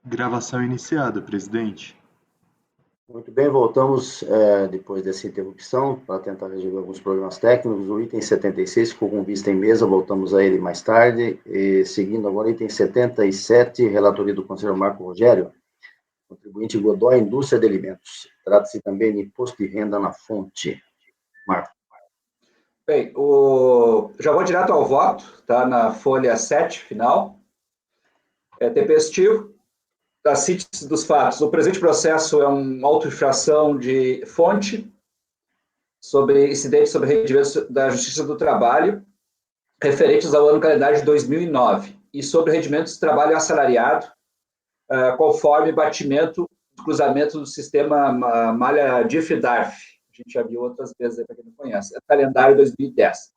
Gravação iniciada, presidente. Muito bem, voltamos depois dessa interrupção para tentar resolver alguns problemas técnicos. O item 76 ficou com vista em mesa, voltamos a ele mais tarde. E, seguindo agora, item 77, relatoria do conselheiro Marco Rogério, contribuinte Godoy, indústria de alimentos. Trata-se também de imposto de renda na fonte. Marco. Bem, já vou direto ao voto, está na folha 7, final. Tempestivo. Da síntese dos fatos. O presente processo é uma autoinfração de fonte sobre incidentes sobre rendimentos da Justiça do Trabalho referentes ao ano calendário de 2009 e sobre rendimentos de trabalho assalariado conforme batimento do cruzamento do sistema malha DIF-DARF. A gente já viu outras vezes, para quem não conhece. É calendário 2010.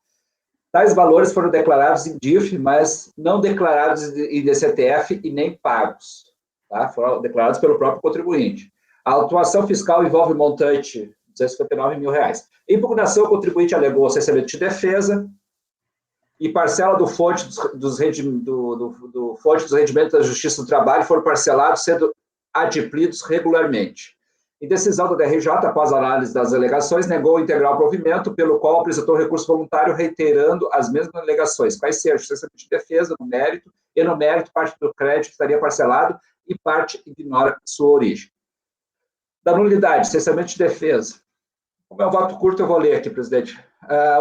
Tais valores foram declarados em DIF, mas não declarados em DCTF e nem pagos. Tá? Foram declarados pelo próprio contribuinte. A autuação fiscal envolve montante de R$259 mil. Em impugnação, o contribuinte alegou cessamento de defesa e parcela do fonte dos rendimentos da Justiça do Trabalho foram parcelados, sendo adimplidos regularmente. Em decisão do DRJ, após a análise das alegações, negou o integral provimento, pelo qual apresentou recurso voluntário reiterando as mesmas alegações, quais sejam cessamento de defesa no mérito, e no mérito parte do crédito estaria parcelado e parte ignora sua origem. Da nulidade, cessamento de defesa. Como é um voto curto, eu vou ler aqui, presidente.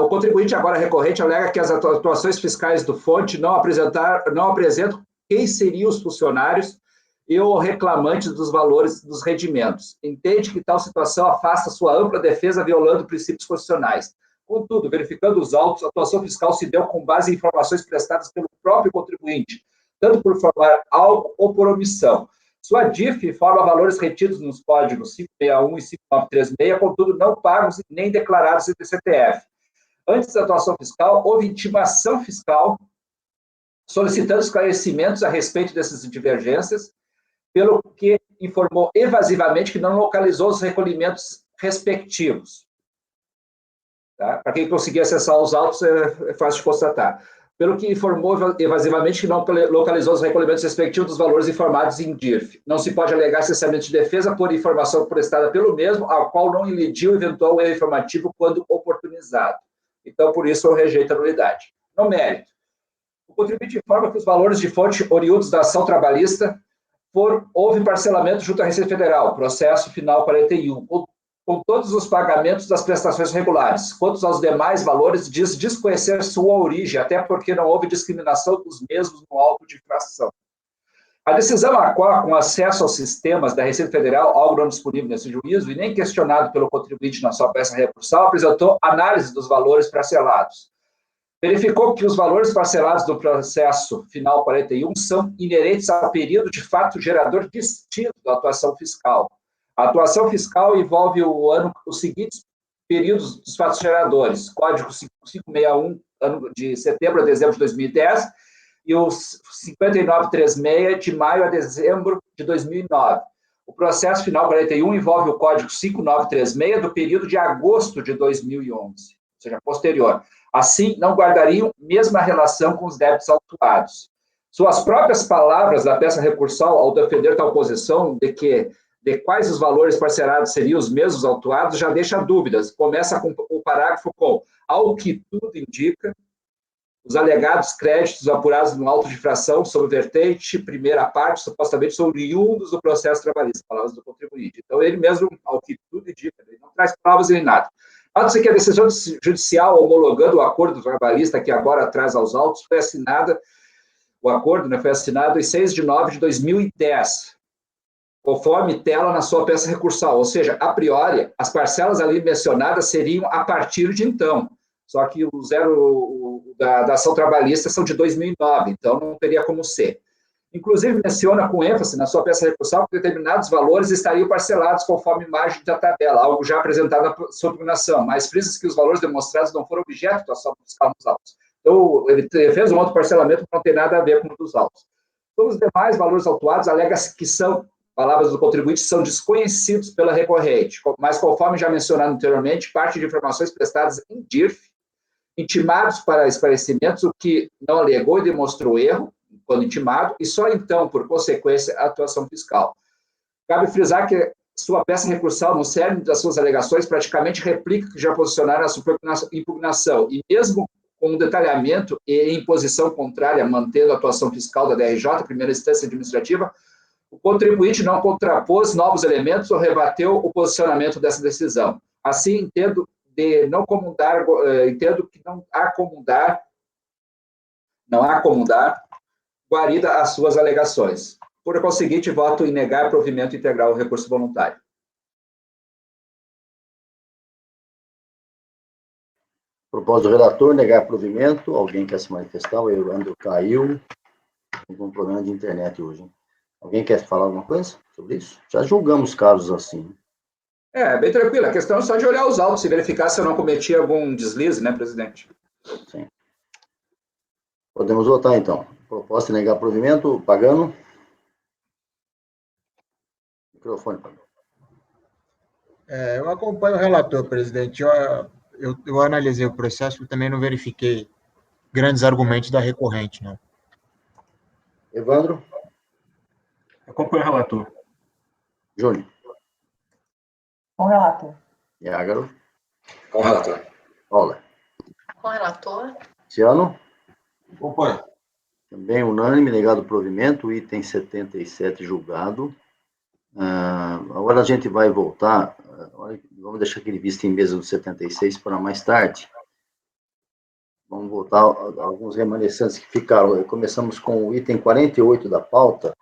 O contribuinte agora recorrente alega que as atuações fiscais do fonte não apresentam quem seriam os funcionários e o reclamante dos valores dos rendimentos. Entende que tal situação afasta sua ampla defesa, violando princípios constitucionais. Contudo, verificando os autos, a atuação fiscal se deu com base em informações prestadas pelo próprio contribuinte, tanto por informar algo ou por omissão. Sua DIF informa valores retidos nos códigos 561 e 5936, contudo, não pagos nem declarados em DCTF. Antes da atuação fiscal, houve intimação fiscal solicitando esclarecimentos a respeito dessas divergências, pelo que informou evasivamente que não localizou os recolhimentos respectivos. Tá? Para quem conseguir acessar os autos, é fácil de constatar. Pelo que informou evasivamente que não localizou os recolhimentos respectivos dos valores informados em DIRF. Não se pode alegar cessamento de defesa por informação prestada pelo mesmo, ao qual não elidiu eventual erro informativo quando oportunizado. Então, por isso, eu rejeito a nulidade. No mérito, o contribuinte informa que os valores de fonte oriundos da ação trabalhista houve parcelamento junto à Receita Federal, processo final 41, com todos os pagamentos das prestações regulares. Quanto aos demais valores, diz desconhecer sua origem, até porque não houve discriminação dos mesmos no auto de infração. A decisão ACOA, com acesso aos sistemas da Receita Federal, algo não disponível nesse juízo, e nem questionado pelo contribuinte na sua peça recursal, apresentou análise dos valores parcelados. Verificou que os valores parcelados do processo final 41 são inerentes ao período de fato gerador distinto da atuação fiscal. A atuação fiscal envolve os seguintes períodos dos fatos geradores: Código 561, ano de setembro a dezembro de 2010, e o 5936, de maio a dezembro de 2009. O processo final 41 envolve o Código 5936, do período de agosto de 2011, ou seja, posterior. Assim, não guardariam mesma relação com os débitos autuados. Suas próprias palavras da peça recursal, ao defender tal posição de quais os valores parcelados seriam os mesmos autuados, já deixa dúvidas. Começa com o parágrafo com: ao que tudo indica, os alegados créditos apurados no auto de infração sob vertente, primeira parte, supostamente são oriundos do processo trabalhista, palavras do contribuinte. Então, ele mesmo, ao que tudo indica, ele não traz provas nem nada. Nota-se que a decisão judicial homologando o acordo trabalhista, que agora traz aos autos, foi assinada, o acordo, né, foi assinado em 6 de novembro de 2010, conforme tela na sua peça recursal, ou seja, a priori, as parcelas ali mencionadas seriam a partir de então, só que o zero da ação trabalhista são de 2009, então não teria como ser. Inclusive, menciona com ênfase na sua peça recursal que determinados valores estariam parcelados conforme margem da tabela, algo já apresentado na sua impugnação, mas frisa que os valores demonstrados não foram objeto da ação fiscal nos autos. Então, ele fez um outro parcelamento que não tem nada a ver com o dos autos. Todos os demais valores autuados alega-se que são, palavras do contribuinte, são desconhecidos pela recorrente, mas conforme já mencionado anteriormente, parte de informações prestadas em DIRF, intimados para esclarecimentos, o que não alegou e demonstrou erro, quando intimado, e só então, por consequência, a atuação fiscal. Cabe frisar que sua peça recursal, no cerne das suas alegações, praticamente replica o que já posicionaram na sua impugnação, e mesmo com um detalhamento e imposição contrária, mantendo a atuação fiscal da DRJ, primeira instância administrativa, o contribuinte não contrapôs novos elementos ou rebateu o posicionamento dessa decisão. Assim, entendo que não há comundar guarida as suas alegações. Por conseguinte, voto em negar provimento integral ao recurso voluntário. Proposta do relator, negar provimento. Alguém quer se manifestar? O Evandro caiu. Tem um problema de internet hoje, hein? Alguém quer falar alguma coisa sobre isso? Já julgamos casos assim. Bem tranquilo. A questão é só de olhar os autos e verificar se eu não cometi algum deslize, né, presidente? Sim. Podemos votar, então. Proposta de negar provimento. Pagano. Microfone, Pagano. Eu acompanho o relator, presidente. Eu analisei o processo e também não verifiquei grandes argumentos da recorrente, não. Evandro. Acompanho o relator. Júnior. Com o relator. Iágaro. Com o relator. Paula. Com o relator. Luciano. Acompanho. Também unânime, negado provimento, item 77 julgado. Agora a gente vai voltar, vamos deixar aquele visto em mesa do 76 para mais tarde. Vamos voltar a alguns remanescentes que ficaram. Começamos com o item 48 da pauta,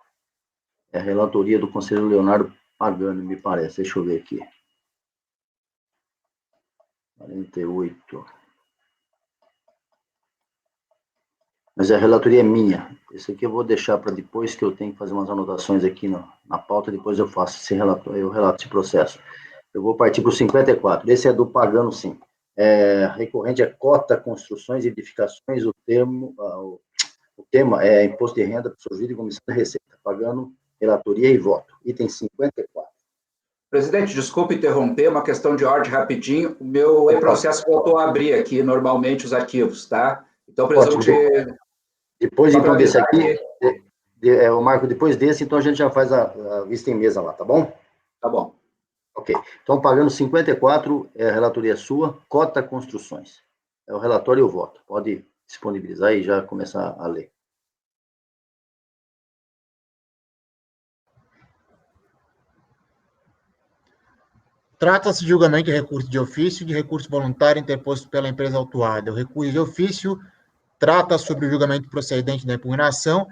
a relatoria do conselheiro Leonardo Pagano, me parece. Deixa eu ver aqui. 48. Mas a relatoria é minha. Esse aqui eu vou deixar para depois, que eu tenho que fazer umas anotações aqui na pauta, depois eu faço esse relato, eu relato esse processo. Eu vou partir para o 54. Esse é do Pagano, sim. Recorrente é cota, construções e edificações, o tema é imposto de renda, pessoa jurídica e comissão de receita. Pagano, relatoria e voto. Item 54. Presidente, desculpe interromper, uma questão de ordem rapidinho. O meu processo voltou a abrir aqui normalmente os arquivos, tá? Então, presumo que... Depois, então, desse aqui, o Marco, depois desse, então a gente já faz a vista em mesa lá, tá bom? Tá bom. Ok. Então, Pagano 54, a relatoria sua, cota construções. É o relatório e o voto. Pode disponibilizar e já começar a ler. Trata-se de julgamento de recurso de ofício e de recurso voluntário interposto pela empresa autuada. O recurso de ofício trata sobre o julgamento procedente da impugnação,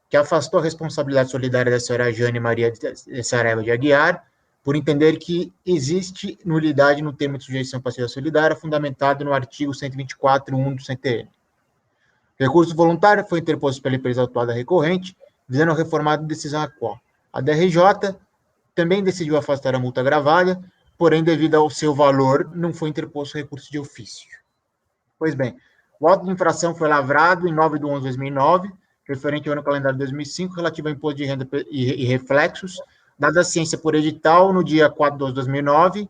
que afastou a responsabilidade solidária da senhora Jane Maria de Saraiva de Aguiar, por entender que existe nulidade no termo de sujeição passiva solidária, fundamentado no artigo 124.1 do CTN. O recurso voluntário foi interposto pela empresa autuada recorrente, visando a reformada decisão a qual a DRJ também decidiu afastar a multa gravada, porém, devido ao seu valor, não foi interposto recurso de ofício. Pois bem, o auto de infração foi lavrado em 9 de 11 de 2009, referente ao ano calendário de 2005, relativo ao imposto de renda e reflexos, dada a ciência por edital no dia 4 de 12 de 2009,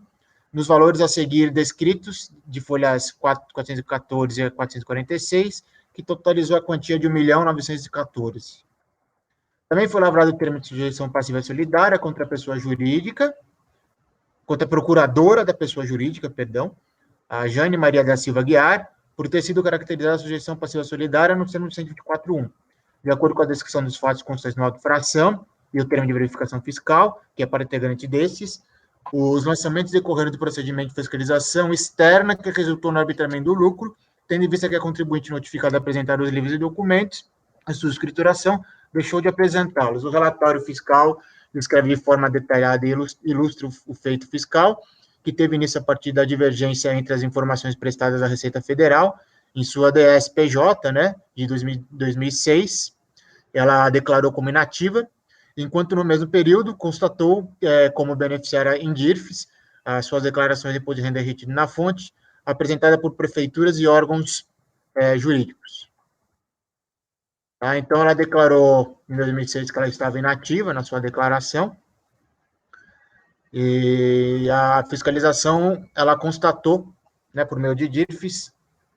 nos valores a seguir descritos, de folhas 414 a 446, que totalizou a quantia de 1.914.000. Também foi lavrado o termo de sujeição passiva solidária contra a pessoa jurídica, contra a procuradora da pessoa jurídica, a Jane Maria da Silva Aguiar, por ter sido caracterizada a sujeição passiva solidária no termo 124.1. De acordo com a descrição dos fatos constantes na auto-infração e o termo de verificação fiscal, que é para integrante destes, os lançamentos decorreram do procedimento de fiscalização externa que resultou no arbitramento do lucro, tendo em vista que a contribuinte notificada apresentar os livros e documentos, a sua escrituração deixou de apresentá-los. O relatório fiscal descreve de forma detalhada e ilustra o feito fiscal, que teve início a partir da divergência entre as informações prestadas à Receita Federal, em sua DSPJ, né, de 2006, ela declarou como inativa, enquanto no mesmo período constatou como beneficiária em DIRFs as suas declarações de imposto de renda retido na fonte, apresentada por prefeituras e órgãos jurídicos. Tá? Então, ela declarou em 2006 que ela estava inativa na sua declaração, e a fiscalização, ela constatou, né, por meio de DIRFs,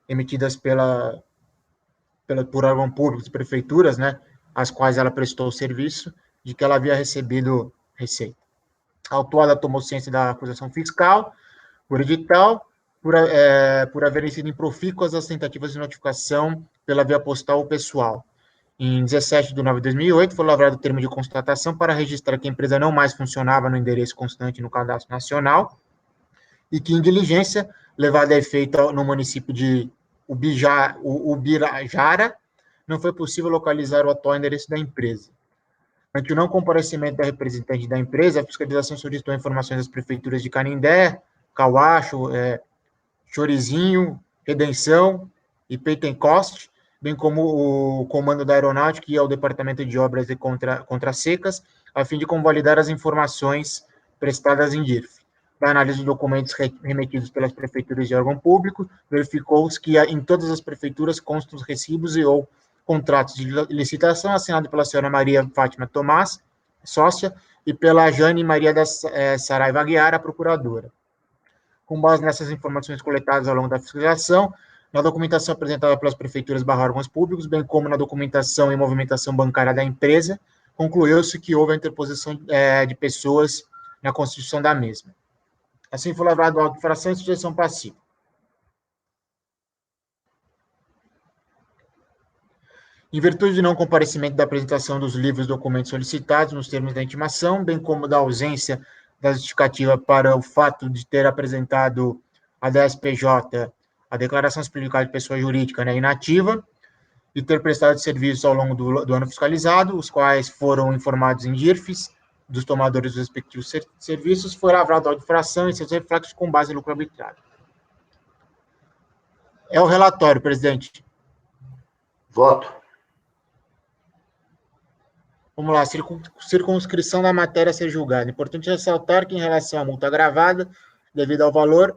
emitidas por órgão público, prefeituras, né, às quais ela prestou o serviço, de que ela havia recebido receita. A autuada tomou ciência da acusação fiscal, por edital, por haverem sido improfícuas as tentativas de notificação pela via postal ou pessoal. Em 17 de nove de 2008, foi lavrado o termo de constatação para registrar que a empresa não mais funcionava no endereço constante no Cadastro Nacional e que, em diligência levada a efeito no município de Ubirajara, não foi possível localizar o atual endereço da empresa. Ante o não comparecimento da representante da empresa, a fiscalização solicitou informações das prefeituras de Canindé, Cauacho, Chorizinho, Redenção e Peitencoste, bem como o Comando da Aeronáutica e ao Departamento de Obras e Contra-Secas, a fim de convalidar as informações prestadas em DIRF. Da análise de documentos remetidos pelas prefeituras de órgão público, verificou-se que em todas as prefeituras constam os recibos e ou contratos de licitação assinado pela senhora Maria Fátima Tomás, sócia, e pela Jane Maria da Saraiva Aguiar, a procuradora. Com base nessas informações coletadas ao longo da fiscalização, na documentação apresentada pelas prefeituras / órgãos públicos, bem como na documentação e movimentação bancária da empresa, concluiu-se que houve a interposição de pessoas na constituição da mesma. Assim foi lavrado o auto de infração e sujeição passiva. Em virtude de não comparecimento da apresentação dos livros e documentos solicitados nos termos da intimação, bem como da ausência da justificativa para o fato de ter apresentado a DSPJ a declaração simplificada de pessoa jurídica, né, inativa, e ter prestado serviços ao longo do ano fiscalizado, os quais foram informados em DIRFs dos tomadores dos respectivos serviços, foi lavrado a infração e seus reflexos com base em lucro arbitrário. É o relatório, presidente. Voto. Vamos lá, circunscrição da matéria a ser julgada. Importante ressaltar que, em relação à multa agravada, devido ao valor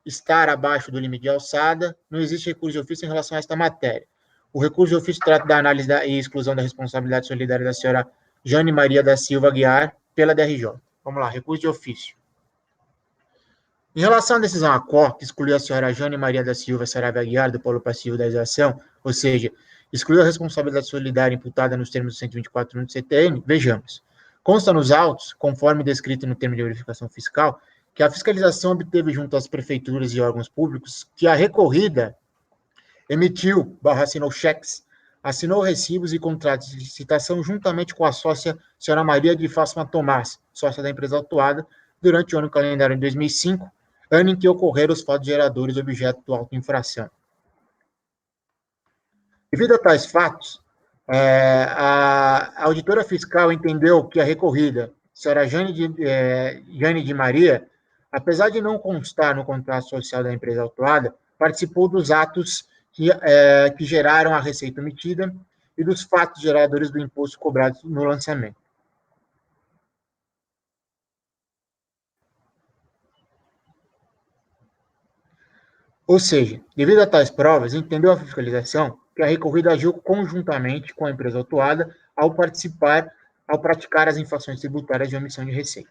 estar abaixo do limite de alçada, não existe recurso de ofício em relação a esta matéria. O recurso de ofício trata da análise e exclusão da responsabilidade solidária da senhora Jane Maria da Silva Aguiar pela DRJ. Vamos lá, recurso de ofício. Em relação à decisão ACOR, que excluiu a senhora Jane Maria da Silva Saraiva Aguiar do polo passivo da exação, ou seja, excluiu a responsabilidade solidária imputada nos termos do 124 do CTN, vejamos. Consta nos autos, conforme descrito no termo de verificação fiscal, que a fiscalização obteve junto às prefeituras e órgãos públicos que a recorrida emitiu, assinou cheques, assinou recibos e contratos de licitação juntamente com a sócia senhora Maria de Fátima Tomás, sócia da empresa autuada, durante o ano calendário de 2005, ano em que ocorreram os fatos geradores objeto do auto de infração. Devido a tais fatos, a auditora fiscal entendeu que a recorrida, senhora Jane de Maria, apesar de não constar no contrato social da empresa autuada, participou dos atos que geraram a receita omitida e dos fatos geradores do imposto cobrado no lançamento. Ou seja, devido a tais provas, entendeu a fiscalização que a recorrida agiu conjuntamente com a empresa autuada ao praticar as infrações tributárias de omissão de receita.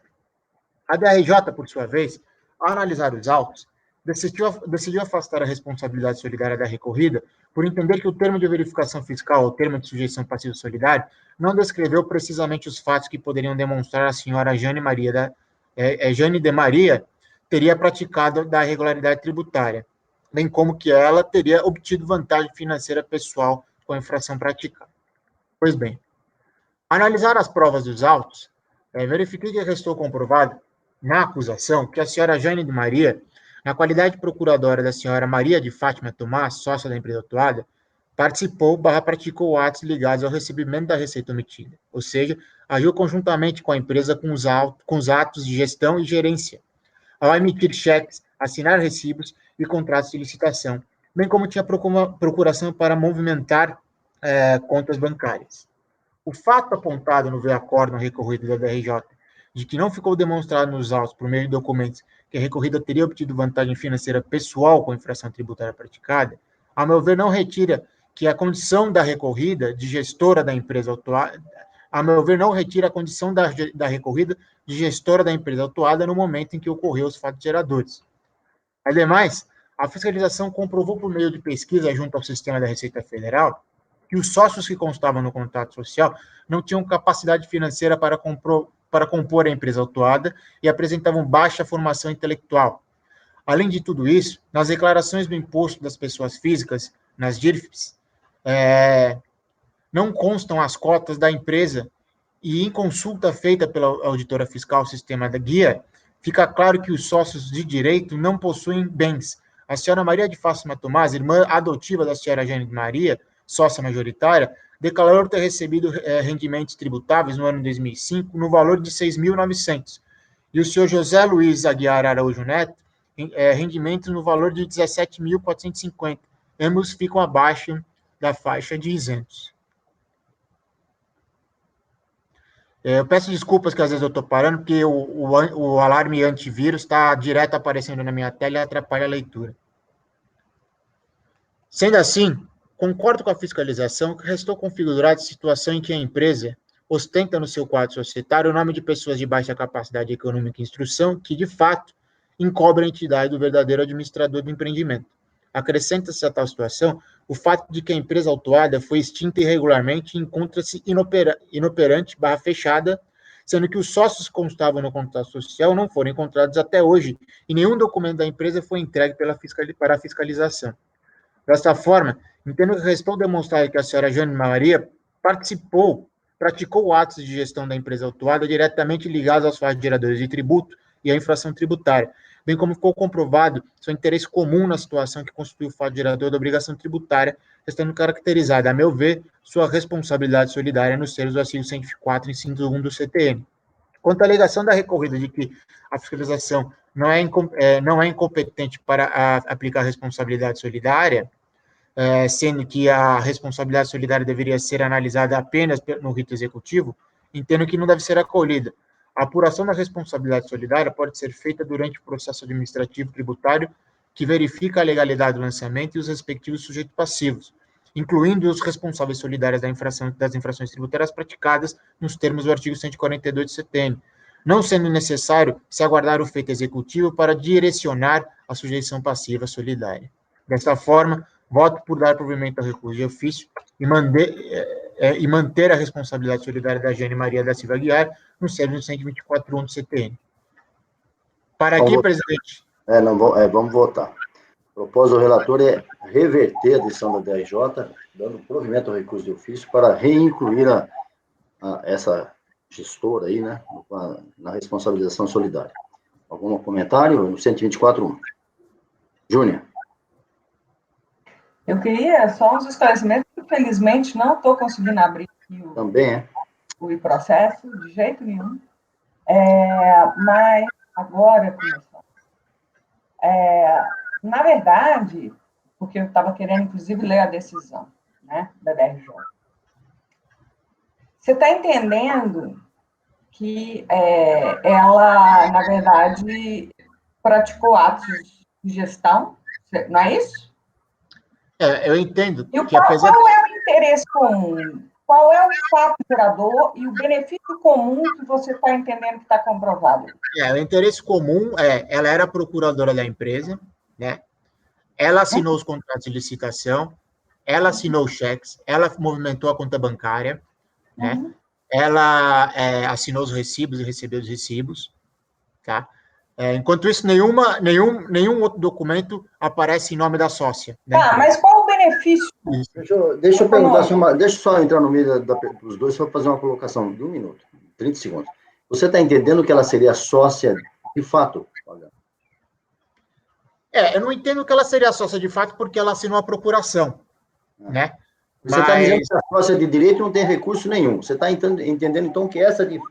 A DRJ, por sua vez, ao analisar os autos, decidiu afastar a responsabilidade solidária da recorrida por entender que o termo de verificação fiscal, ou termo de sujeição passiva solidária, não descreveu precisamente os fatos que poderiam demonstrar a senhora Jane de Maria teria praticado da irregularidade tributária, bem como que ela teria obtido vantagem financeira pessoal com a infração praticada. Pois bem, ao analisar as provas dos autos, verifiquei que restou comprovado na acusação que a senhora Jane de Maria, na qualidade de procuradora da senhora Maria de Fátima Tomás, sócia da empresa autuada, praticou atos ligados ao recebimento da receita omitida, ou seja, agiu conjuntamente com a empresa com os atos de gestão e gerência, ao emitir cheques, assinar recibos e contratos de licitação, bem como tinha procuração para movimentar contas bancárias. O fato apontado no VA-COR no recorrido da DRJ, de que não ficou demonstrado nos autos, por meio de documentos, que a recorrida teria obtido vantagem financeira pessoal com a infração tributária praticada, a meu ver, não retira que a condição da recorrida de gestora da empresa autuada, a meu ver, não retira a condição da recorrida de gestora da empresa autuada no momento em que ocorreu os fatos geradores. Ademais, a fiscalização comprovou por meio de pesquisa junto ao sistema da Receita Federal que os sócios que constavam no contrato social não tinham capacidade financeira para compor a empresa autuada e apresentavam baixa formação intelectual. Além de tudo isso, nas declarações do imposto das pessoas físicas, nas DIRFs, não constam as cotas da empresa e, em consulta feita pela auditora fiscal Sistema da Guia, fica claro que os sócios de direito não possuem bens. A senhora Maria de Fátima Tomás, irmã adotiva da senhora Jane de Maria, sócia majoritária, declarou ter recebido rendimentos tributáveis no ano 2005 no valor de 6.900. E o senhor José Luiz Aguiar Araújo Neto, rendimentos no valor de 17.450. Ambos ficam abaixo da faixa de isentos. Eu peço desculpas que às vezes eu estou parando, porque o alarme antivírus está direto aparecendo na minha tela e atrapalha a leitura. Sendo assim, concordo com a fiscalização que restou configurada a situação em que a empresa ostenta no seu quadro societário o nome de pessoas de baixa capacidade econômica e instrução que, de fato, encobre a entidade do verdadeiro administrador do empreendimento. Acrescenta-se a tal situação o fato de que a empresa autuada foi extinta irregularmente e encontra-se inoperante / fechada, sendo que os sócios que constavam no contrato social não foram encontrados até hoje e nenhum documento da empresa foi entregue para a fiscalização. Desta forma, entendo que restou demonstrar que a senhora Jane Maria praticou atos de gestão da empresa autuada diretamente ligados aos fatos geradores de tributo e à infração tributária, bem como ficou comprovado seu interesse comum na situação que constitui o fato gerador da obrigação tributária, estando caracterizada, a meu ver, sua responsabilidade solidária nos termos do artigo 104, inciso 1 do CTN. Quanto à alegação da recorrida de que a fiscalização não é incompetente para aplicar a responsabilidade solidária, sendo que a responsabilidade solidária deveria ser analisada apenas no rito executivo, entendo que não deve ser acolhida. A apuração da responsabilidade solidária pode ser feita durante o processo administrativo tributário que verifica a legalidade do lançamento e os respectivos sujeitos passivos, incluindo os responsáveis solidários das infrações tributárias praticadas nos termos do artigo 142 do CTN, não sendo necessário se aguardar o feito executivo para direcionar a sujeição passiva solidária. Desta forma, voto por dar provimento ao recurso de ofício e manter a responsabilidade solidária da Jane Maria da Silva Aguiar no termos do 124.1 do CTN. Para aqui, presidente. Vamos votar. O propósito do relator é reverter a decisão da DRJ, dando provimento ao recurso de ofício para reincluir essa gestora aí, né, na responsabilização solidária. Algum comentário? No 124.1. Júnior. Eu queria só uns esclarecimentos, porque, infelizmente, não estou conseguindo abrir aqui o processo, de jeito nenhum. Mas, agora começou. Na verdade, porque eu estava querendo, inclusive, ler a decisão, né, da DRJ. Você está entendendo que ela, na verdade, praticou atos de gestão, não é isso? Eu entendo. E qual é o interesse comum? Qual é o fato gerador e o benefício comum que você está entendendo que está comprovado? O interesse comum ela era procuradora da empresa, né? Ela assinou os contratos de licitação, ela assinou os cheques, ela movimentou a conta bancária, né? Ela assinou os recibos e recebeu os recibos, tá? Enquanto isso, nenhum outro documento aparece em nome da sócia. Tá, mas qual o benefício? Deixa eu perguntar, deixa eu só entrar no meio dos dois, só fazer uma colocação de 1 minuto, 30 segundos. Você está entendendo que ela seria sócia de fato? Eu não entendo que ela seria sócia de fato porque ela assinou a procuração, né? Você está dizendo que a sócia de direito não tem recurso nenhum. Você está entendendo, então, que essa de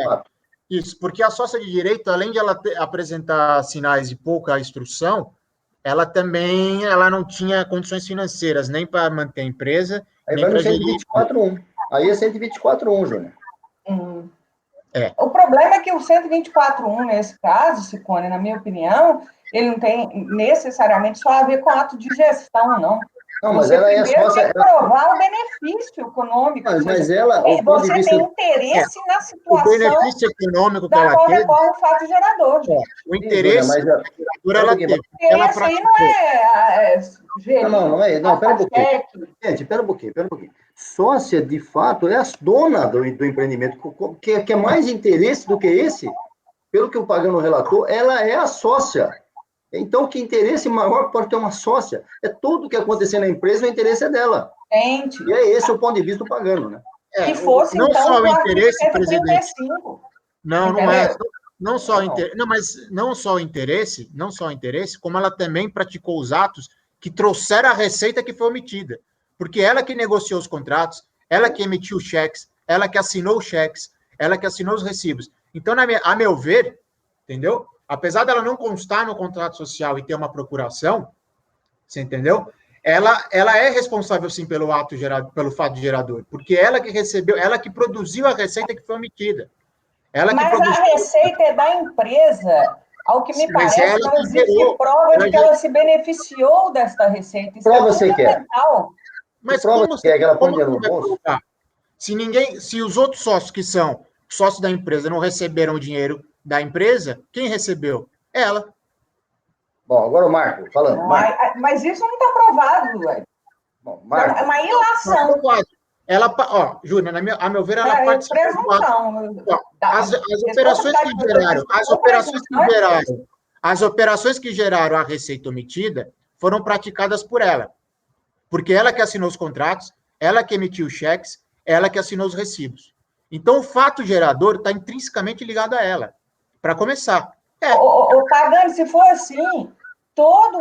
fato. Isso, porque a sócia de direito, além de ela apresentar sinais de pouca instrução, ela não tinha condições financeiras, nem para manter a empresa, aí nem vai no para gerir. 124.1. Aí é 124.1, Júnior. O problema é que o 124.1, nesse caso, Ciccone, na minha opinião, ele não tem necessariamente só a ver com ato de gestão, não. Não, mas ela é sócia. Tem que provar o benefício econômico. Mas ela. Você tem interesse na situação. O benefício econômico que ela teve. Recorre o fato gerador. O interesse relator, ela teve. Ela esse aí não é gerir, não, pera um pouquinho. Gente, pera um pouquinho. Sócia, de fato, é a dona do empreendimento, que é mais interesse do que esse, pelo que o Pagano relatou, ela é a sócia. Então, que interesse maior pode ter uma sócia? É tudo que acontecer na empresa, o interesse é dela. Gente. E é esse o ponto de vista do Pagano, né? Que fosse, não então, só o interesse, presidente. 35. Não é. Não só o interesse, mas não só o interesse, como ela também praticou os atos que trouxeram a receita que foi omitida. Porque ela que negociou os contratos, ela que emitiu os cheques, ela que assinou os cheques, ela que assinou os recibos. Então, a meu ver, entendeu? Apesar dela não constar no contrato social e ter uma procuração, você entendeu? Ela é responsável, sim, pelo fato gerador, porque ela que recebeu, ela que produziu a receita que foi omitida. Mas a receita é da empresa. Ao que me parece, não existe prova de que ela se beneficiou desta receita. Isso prova você quer? Mas como você quer que ela põe no bolso? Se os outros sócios que são sócios da empresa não receberam o dinheiro da empresa, quem recebeu? Ela. Bom, agora o Marco, falando. Mas isso não está provado, velho. Bom, Marco. É uma ilação. Ela, Júlia, a meu ver, ela participou. As operações que geraram a receita omitida foram praticadas por ela. Porque ela que assinou os contratos, ela que emitiu os cheques, ela que assinou os recibos. Então, o fato gerador está intrinsecamente ligado a ela. Para começar. Pagano, se for assim, todo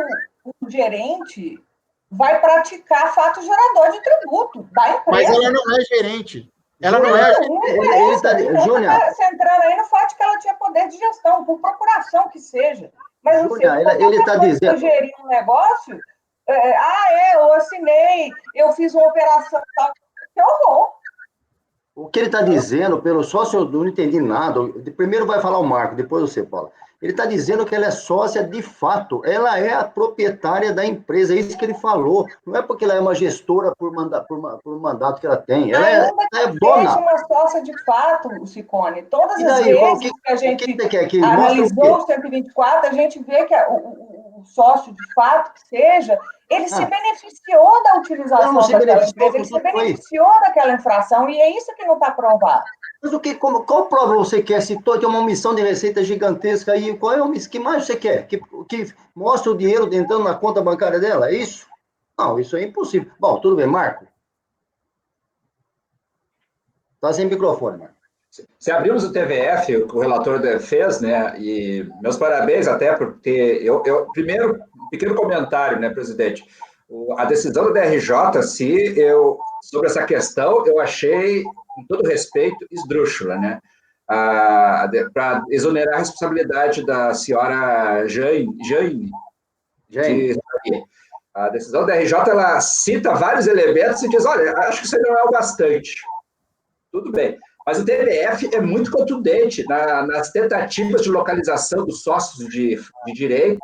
o gerente vai praticar fato gerador de tributo da empresa. Mas ela não é gerente. Ela não é. Júnior. Você entrando aí no fato que ela tinha poder de gestão, por procuração que seja. Mas ele está dizendo. Gerir um negócio, eu assinei, eu fiz uma operação tal. Que horror. O que ele está dizendo, pelo sócio, eu não entendi nada. Primeiro vai falar o Marco, depois você, Paula. Ele está dizendo que ela é sócia de fato. Ela é a proprietária da empresa. É isso que ele falou. Não é porque ela é uma gestora por mandato que ela tem. Ela é dona. Seja uma sócia de fato, Ciccone. Todas as vezes que a gente analisou o 124, a gente vê que o sócio de fato que seja, ele se beneficiou da utilização daquela empresa, ele se beneficiou daquela infração, e é isso que não está provado. Mas qual prova você quer? Se tem uma omissão de receita gigantesca aí, qual é a omissão? Que mais você quer? Que mostra o dinheiro entrando na conta bancária dela? É isso? Não, isso é impossível. Bom, tudo bem, Marco. Está sem microfone, Marco. Se abrimos o TVF, o relator fez, né, e meus parabéns até por ter... Primeiro, um pequeno comentário, né, presidente? A decisão do DRJ, sobre essa questão, eu achei, com todo respeito, esdrúxula, né? Para exonerar a responsabilidade da senhora Jane. A decisão do DRJ, ela cita vários elementos e diz, olha, acho que isso não é o bastante. Tudo bem. Mas o TVF é muito contundente nas tentativas de localização dos sócios de direito,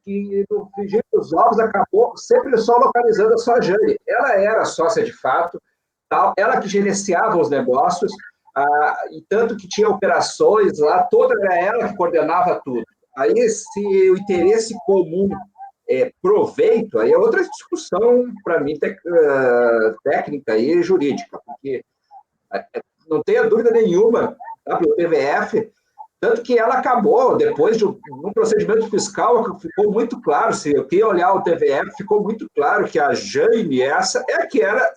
que no frigir dos ovos acabou sempre só localizando a sua Jane. Ela era sócia de fato, ela que gerenciava os negócios, e tanto que tinha operações lá, toda era ela que coordenava tudo. Aí, se o interesse comum é proveito, aí é outra discussão, para mim, técnica e jurídica, porque não tenha dúvida nenhuma, pelo TVF, tanto que ela acabou, depois de um procedimento fiscal, ficou muito claro, quem olhar o TVF, ficou muito claro que a Jane, essa é a que era,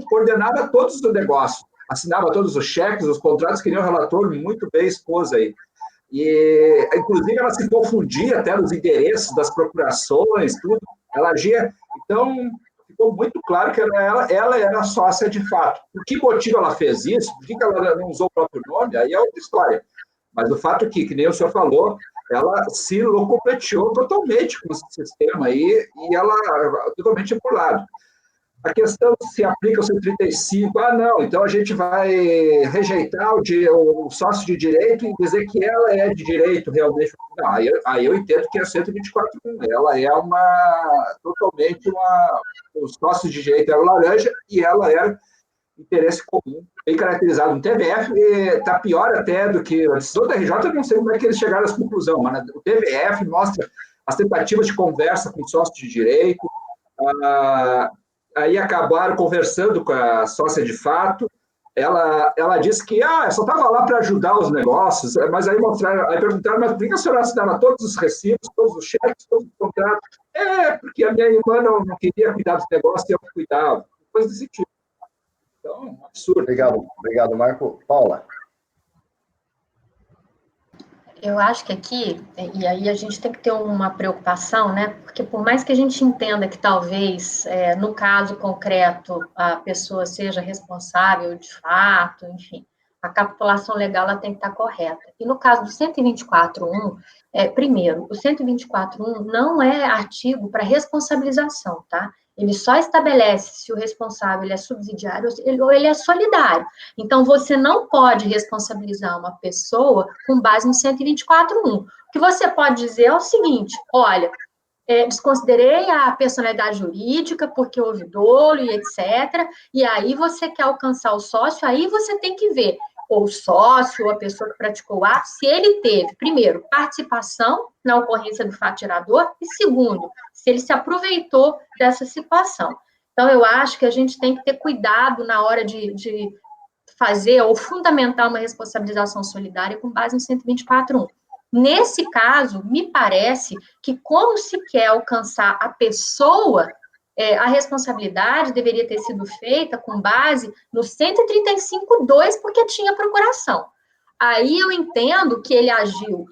coordenava todos os negócios, assinava todos os cheques, os contratos, que nem o relator muito bem expôs aí. E, inclusive, ela se confundia até nos endereços das procurações, tudo, ela agia, então... ficou muito claro que ela era sócia de fato. Por que motivo ela fez isso? Por que ela não usou o próprio nome? Aí é outra história. Mas o fato é que nem o senhor falou, ela se locupleteou totalmente com esse sistema aí, e ela totalmente por lado. A questão se aplica ao 135, não, então a gente vai rejeitar o sócio de direito e dizer que ela é de direito realmente. Não, aí eu entendo que é 124, ela é totalmente os sócios de direito eram laranja e ela era interesse comum, bem caracterizado no TVF, está pior até do que a decisão da RJ, eu não sei como é que eles chegaram a essa conclusão, mas o TVF mostra as tentativas de conversa com sócio de direito, aí acabaram conversando com a sócia de fato, ela disse que só estava lá para ajudar os negócios, mas aí perguntaram, mas por que a senhora assinava todos os recibos, todos os cheques, todos os contratos? Porque a minha irmã não queria cuidar dos negócios e eu cuidava, coisa desse tipo. Então, absurdo. Obrigado, Marco. Paula? Eu acho que aqui, e aí a gente tem que ter uma preocupação, né? Porque por mais que a gente entenda que talvez, no caso concreto, a pessoa seja responsável de fato, enfim, a capitulação legal ela tem que estar correta. E no caso do 124.1, primeiro, o 124.1 não é artigo para responsabilização, tá? Ele só estabelece se o responsável ele é subsidiário ou ele é solidário. Então, você não pode responsabilizar uma pessoa com base no 124.1. O que você pode dizer é o seguinte, olha, desconsiderei a personalidade jurídica porque houve dolo e etc. E aí você quer alcançar o sócio, aí você tem que ver ou o sócio, ou a pessoa que praticou o ato, se ele teve, primeiro, participação na ocorrência do fato gerador, e segundo, se ele se aproveitou dessa situação. Então, eu acho que a gente tem que ter cuidado na hora de fazer ou fundamentar uma responsabilização solidária com base no 124.1. Nesse caso, me parece que, como se quer alcançar a pessoa, a responsabilidade deveria ter sido feita com base no 135.2, porque tinha procuração. Aí eu entendo que ele agiu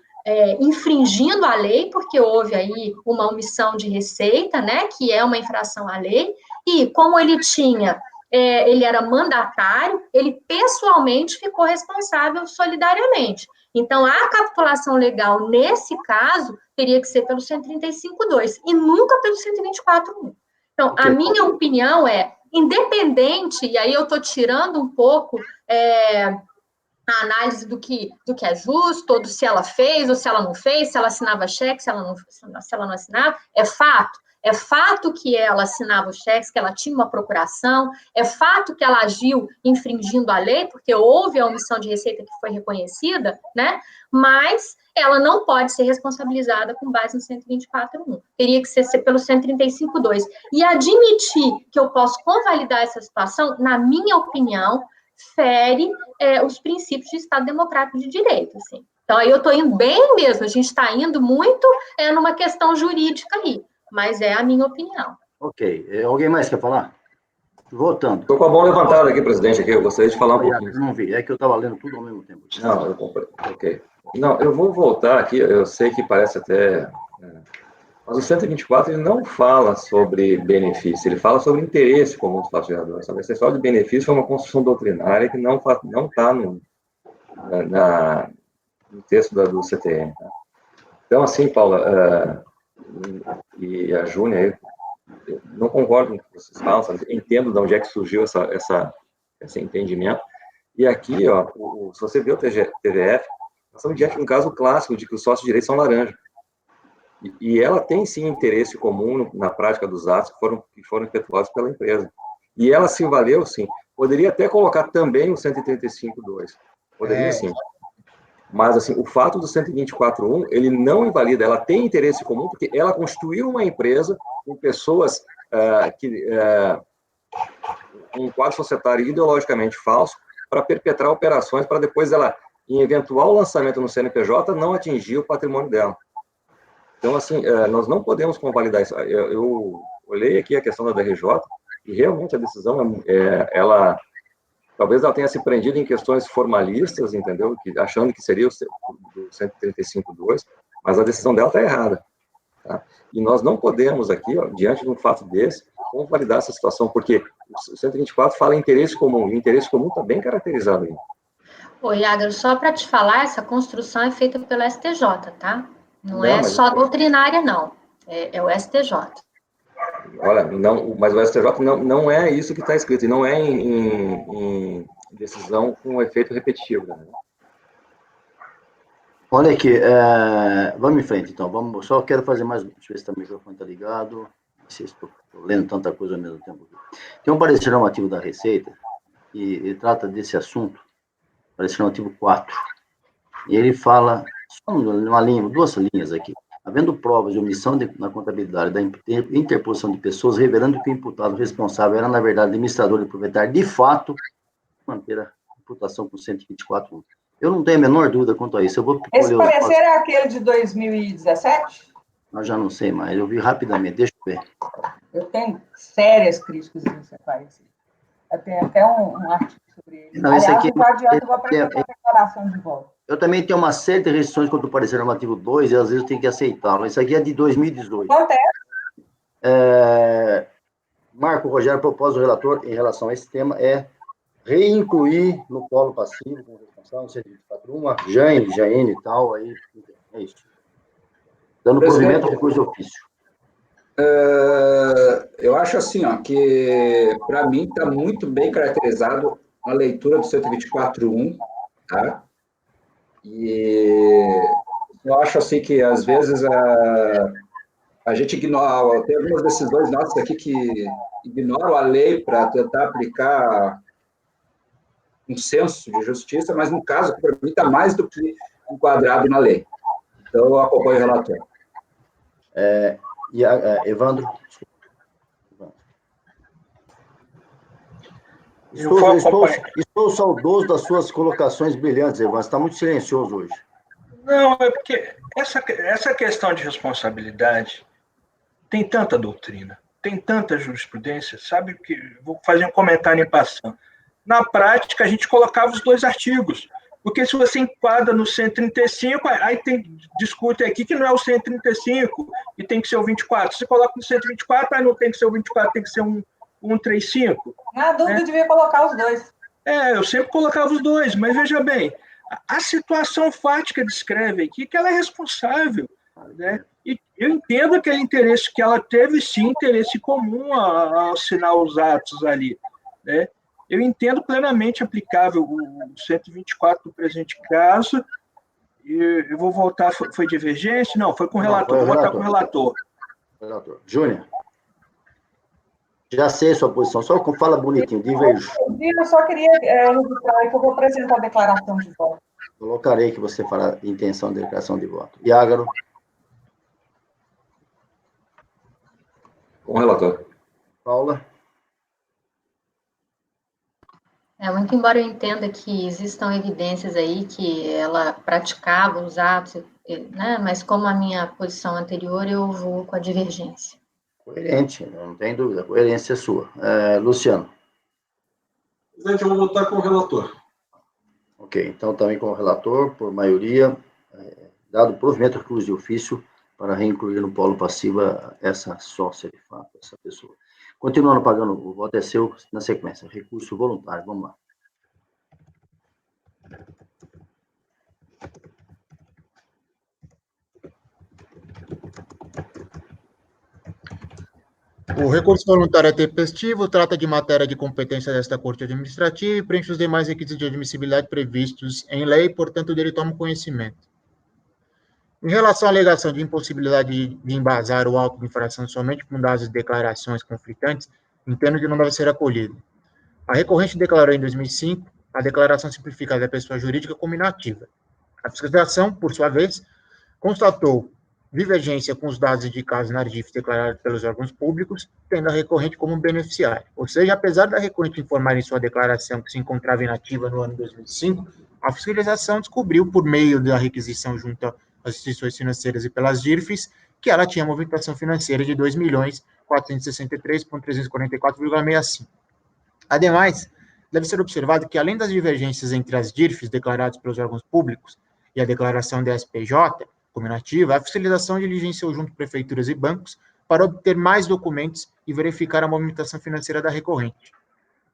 infringindo a lei, porque houve aí uma omissão de receita, né, que é uma infração à lei, e como ele era mandatário, ele pessoalmente ficou responsável solidariamente. Então, a capitulação legal, nesse caso, teria que ser pelo 135.2 e nunca pelo 124.1. Então, a minha opinião independente, e aí eu estou tirando um pouco a análise do que é justo, ou do se ela fez ou se ela não fez, se ela assinava cheque, se ela não assinava, é fato que ela assinava os cheques, que ela tinha uma procuração, é fato que ela agiu infringindo a lei, porque houve a omissão de receita que foi reconhecida, né? Mas ela não pode ser responsabilizada com base no 124.1. Teria que ser pelo 135.2. E admitir que eu posso convalidar essa situação, na minha opinião, fere os princípios de Estado Democrático de Direito, assim. Então, aí eu estou indo bem mesmo, a gente está indo muito numa questão jurídica aí, mas é a minha opinião. Ok. Alguém mais quer falar? Votando. Estou com a mão levantada aqui, presidente, aqui. Eu gostaria de falar um pouquinho. Eu não vi, é que eu estava lendo tudo ao mesmo tempo. Não, eu comprei. Ok. Não, eu vou voltar aqui, eu sei que parece até... Mas o 124, ele não fala sobre benefício, ele fala sobre interesse comum do fato gerador. Essa questão de benefício é uma construção doutrinária que não está no texto do CTM. Tá? Então, assim, Paula, e a Júnia, eu não concordo com o que vocês falam, sabe? Entendo de onde é que surgiu esse entendimento. E aqui, ó, se você vê o TVF, nós estamos diante de um caso clássico de que os sócios de direito são laranja. E ela tem, sim, interesse comum na prática dos atos que foram efetuados pela empresa. E ela se valeu, sim. Poderia até colocar também o 135.2. Poderia, sim. Mas, assim, o fato do 124.1, ele não invalida. Ela tem interesse comum porque ela construiu uma empresa com pessoas um quadro societário ideologicamente falso para perpetrar operações para depois ela, em eventual lançamento no CNPJ, não atingir o patrimônio dela. Então, assim, nós não podemos convalidar isso. Eu olhei aqui a questão da DRJ e realmente a decisão, talvez ela tenha se prendido em questões formalistas, entendeu? Achando que seria o 135.2, mas a decisão dela está errada. Tá? E nós não podemos aqui, ó, diante de um fato desse, convalidar essa situação, porque o 124 fala em interesse comum, e o interesse comum está bem caracterizado aí. Ô, Iago, só para te falar, essa construção é feita pelo STJ, tá? Não é só doutrinária, não. É o STJ. Olha, mas o STJ não é isso que está escrito, e não é em decisão com efeito repetitivo. Né? Olha aqui, vamos em frente, então. Só quero fazer mais... Deixa eu ver se o microfone está ligado. Não sei se estou lendo tanta coisa ao mesmo tempo. Tem um parecer normativo da Receita, e trata desse assunto, parece que é o artigo 4, e ele fala, só uma linha, 2 linhas aqui, havendo provas de omissão na contabilidade da interposição de pessoas, revelando que o imputado responsável era, na verdade, administrador e proprietário, de fato, manter a imputação com 124. Eu não tenho a menor dúvida quanto a isso. Eu vou Esse parecer é aquele de 2017? Eu já não sei mais, eu vi rapidamente, deixa eu ver. Eu tenho sérias críticas nesse parecer. Eu tenho até um artigo sobre ele. Não, aliás, não adianta, eu vou apresentar a declaração de volta. Eu também tenho uma série de restrições quanto ao parecer normativo 2, e às vezes eu tenho que aceitá-lo. Isso aqui é de 2018. Quanto é? Marco Rogério, a propósito do relator, em relação a esse tema, é reincluir no polo passivo, como responsável, 124.1, Jaine e tal, aí, é isso. Dando provimento ao recurso de ofício. Eu acho assim, ó, que para mim está muito bem caracterizado a leitura do 124.1, tá? E eu acho assim que às vezes a gente ignora, tem algumas decisões nossas aqui que ignoram a lei para tentar aplicar um senso de justiça, mas no caso, para mim, está mais do que enquadrado na lei. Então, eu acompanho o relator. Evandro? Estou saudoso das suas colocações brilhantes, Evandro. Você está muito silencioso hoje. Não, é porque essa questão de responsabilidade tem tanta doutrina, tem tanta jurisprudência, sabe que vou fazer um comentário em passando. Na prática, a gente colocava os 2 artigos, porque se você enquadra no 135, aí discute aqui que não é o 135 e tem que ser o 24. Você coloca no 124, aí não tem que ser o 24, tem que ser um 135. Na dúvida, devia colocar os 2. Eu sempre colocava os 2, mas veja bem, a situação fática descreve aqui que ela é responsável, né? E eu entendo aquele interesse que ela teve, sim, interesse comum a assinar os atos ali, né? Eu entendo plenamente aplicável o 124 do presente caso. Eu vou voltar, foi divergência? Não, foi com o relator. Vou votar com o relator. Júnior. Já sei a sua posição, só fala bonitinho, diverjo. Eu só queria registrar que eu vou apresentar a declaração de voto. Colocarei que você fará intenção de declaração de voto. Iágaro. Com o relator. Paula. Muito embora eu entenda que existam evidências aí que ela praticava os atos, né, mas como a minha posição anterior, eu vou com a divergência. Coerente, não tem dúvida, a coerência é sua. Luciano. Presidente, eu vou votar com o relator. Ok, então também com o relator, por maioria, dado provimento ao recurso de ofício para reincluir no polo passivo essa sócia, de fato, essa pessoa. Continuando pagando, o voto é seu na sequência. Recurso voluntário, vamos lá. O recurso voluntário é tempestivo, trata de matéria de competência desta Corte Administrativa e preenche os demais requisitos de admissibilidade previstos em lei, portanto, dele toma conhecimento. Em relação à alegação de impossibilidade de embasar o auto de infração somente com dados de declarações conflitantes, entendo que não deve ser acolhido. A recorrente declarou em 2005 a declaração simplificada da pessoa jurídica como inativa. A fiscalização, por sua vez, constatou divergência com os dados indicados na ARDIF declarados pelos órgãos públicos, tendo a recorrente como beneficiário. Ou seja, apesar da recorrente informar em sua declaração que se encontrava inativa no ano 2005, a fiscalização descobriu, por meio da requisição junto às instituições financeiras e pelas DIRFs, que ela tinha movimentação financeira de 2.463.344,65. Ademais, deve ser observado que, além das divergências entre as DIRFs declaradas pelos órgãos públicos e a declaração da SPJ, como inativa, a fiscalização diligenciou junto prefeituras e bancos para obter mais documentos e verificar a movimentação financeira da recorrente.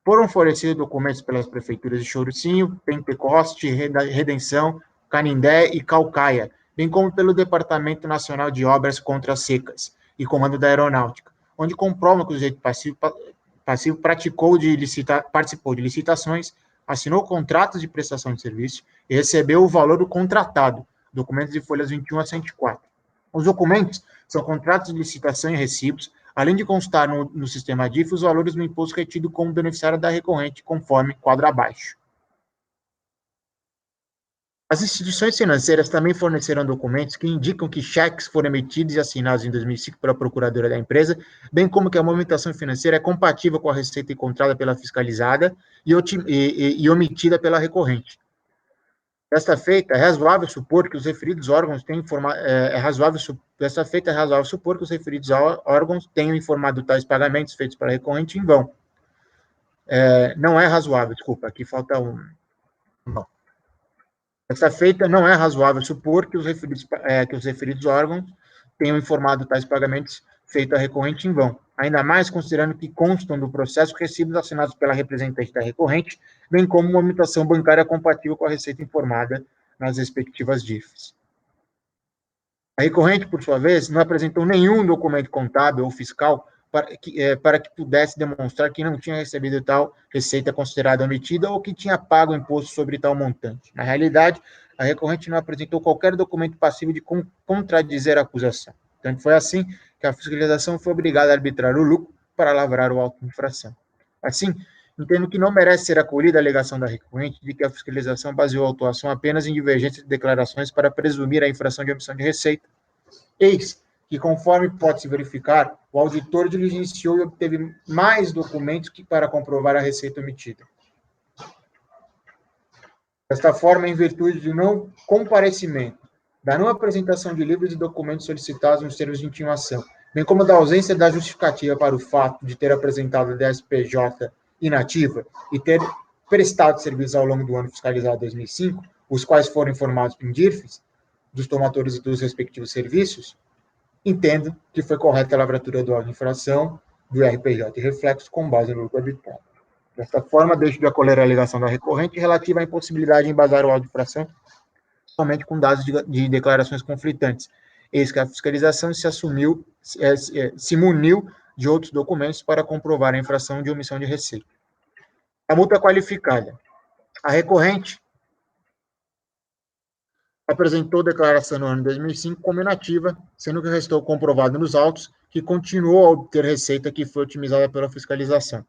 Foram fornecidos documentos pelas prefeituras de Chorocinho, Pentecoste, Redenção, Canindé e Caucaia, bem como pelo Departamento Nacional de Obras contra as Secas e Comando da Aeronáutica, onde comprovam que o sujeito passivo participou de licitações, assinou contratos de prestação de serviço e recebeu o valor do contratado, documentos de folhas 21 a 104. Os documentos são contratos de licitação e recibos, além de constar no sistema DIF os valores do imposto retido como beneficiário da recorrente, conforme quadro abaixo. As instituições financeiras também fornecerão documentos que indicam que cheques foram emitidos e assinados em 2005 pela procuradora da empresa, bem como que a movimentação financeira é compatível com a receita encontrada pela fiscalizada e omitida pela recorrente. Desta feita, é razoável supor que os referidos órgãos tenham informado tais pagamentos feitos pela recorrente em vão. Não é razoável, desculpa, aqui falta um. Não. Desta feita, não é razoável supor que os referidos órgãos tenham informado tais pagamentos feitos à recorrente em vão, ainda mais considerando que constam do processo recibos assinados pela representante da recorrente, bem como uma movimentação bancária compatível com a receita informada nas respectivas DIFs. A recorrente, por sua vez, não apresentou nenhum documento contábil ou fiscal para que pudesse demonstrar que não tinha recebido tal receita considerada omitida ou que tinha pago imposto sobre tal montante. Na realidade, a recorrente não apresentou qualquer documento passível de contradizer a acusação. Tanto foi assim que a fiscalização foi obrigada a arbitrar o lucro para lavrar o auto de infração. Assim, entendo que não merece ser acolhida a alegação da recorrente de que a fiscalização baseou a autuação apenas em divergência de declarações para presumir a infração de omissão de receita. Eis que, conforme pode-se verificar, o auditor diligenciou e obteve mais documentos para comprovar a receita omitida. Desta forma, em virtude do não comparecimento, da não apresentação de livros e documentos solicitados nos termos de intimação, bem como da ausência da justificativa para o fato de ter apresentado a DSPJ inativa e ter prestado serviços ao longo do ano fiscalizado 2005, os quais foram informados em DIRFs, dos tomadores dos respectivos serviços, entendo que foi correta a lavratura do auto de infração do RPJ e reflexo com base no lucro arbitrário. Desta forma, deixo de acolher a alegação da recorrente relativa à impossibilidade de embasar o auto de infração somente com dados de declarações conflitantes. Eis que a fiscalização se muniu de outros documentos para comprovar a infração de omissão de receita. A multa qualificada. A recorrente apresentou declaração no ano de 2005 como inativa, sendo que restou comprovado nos autos que continuou a obter receita que foi otimizada pela fiscalização.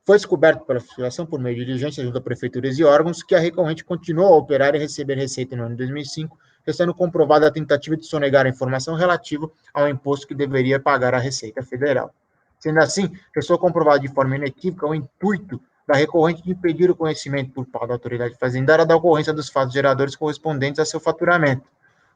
Foi descoberto pela fiscalização, por meio de diligência junto a prefeituras e órgãos, que a recorrente continuou a operar e receber receita no ano de 2005, restando comprovada a tentativa de sonegar a informação relativa ao imposto que deveria pagar à Receita Federal. Sendo assim, restou comprovado de forma inequívoca o intuito da recorrente de impedir o conhecimento por parte da autoridade fazendária da ocorrência dos fatos geradores correspondentes a seu faturamento.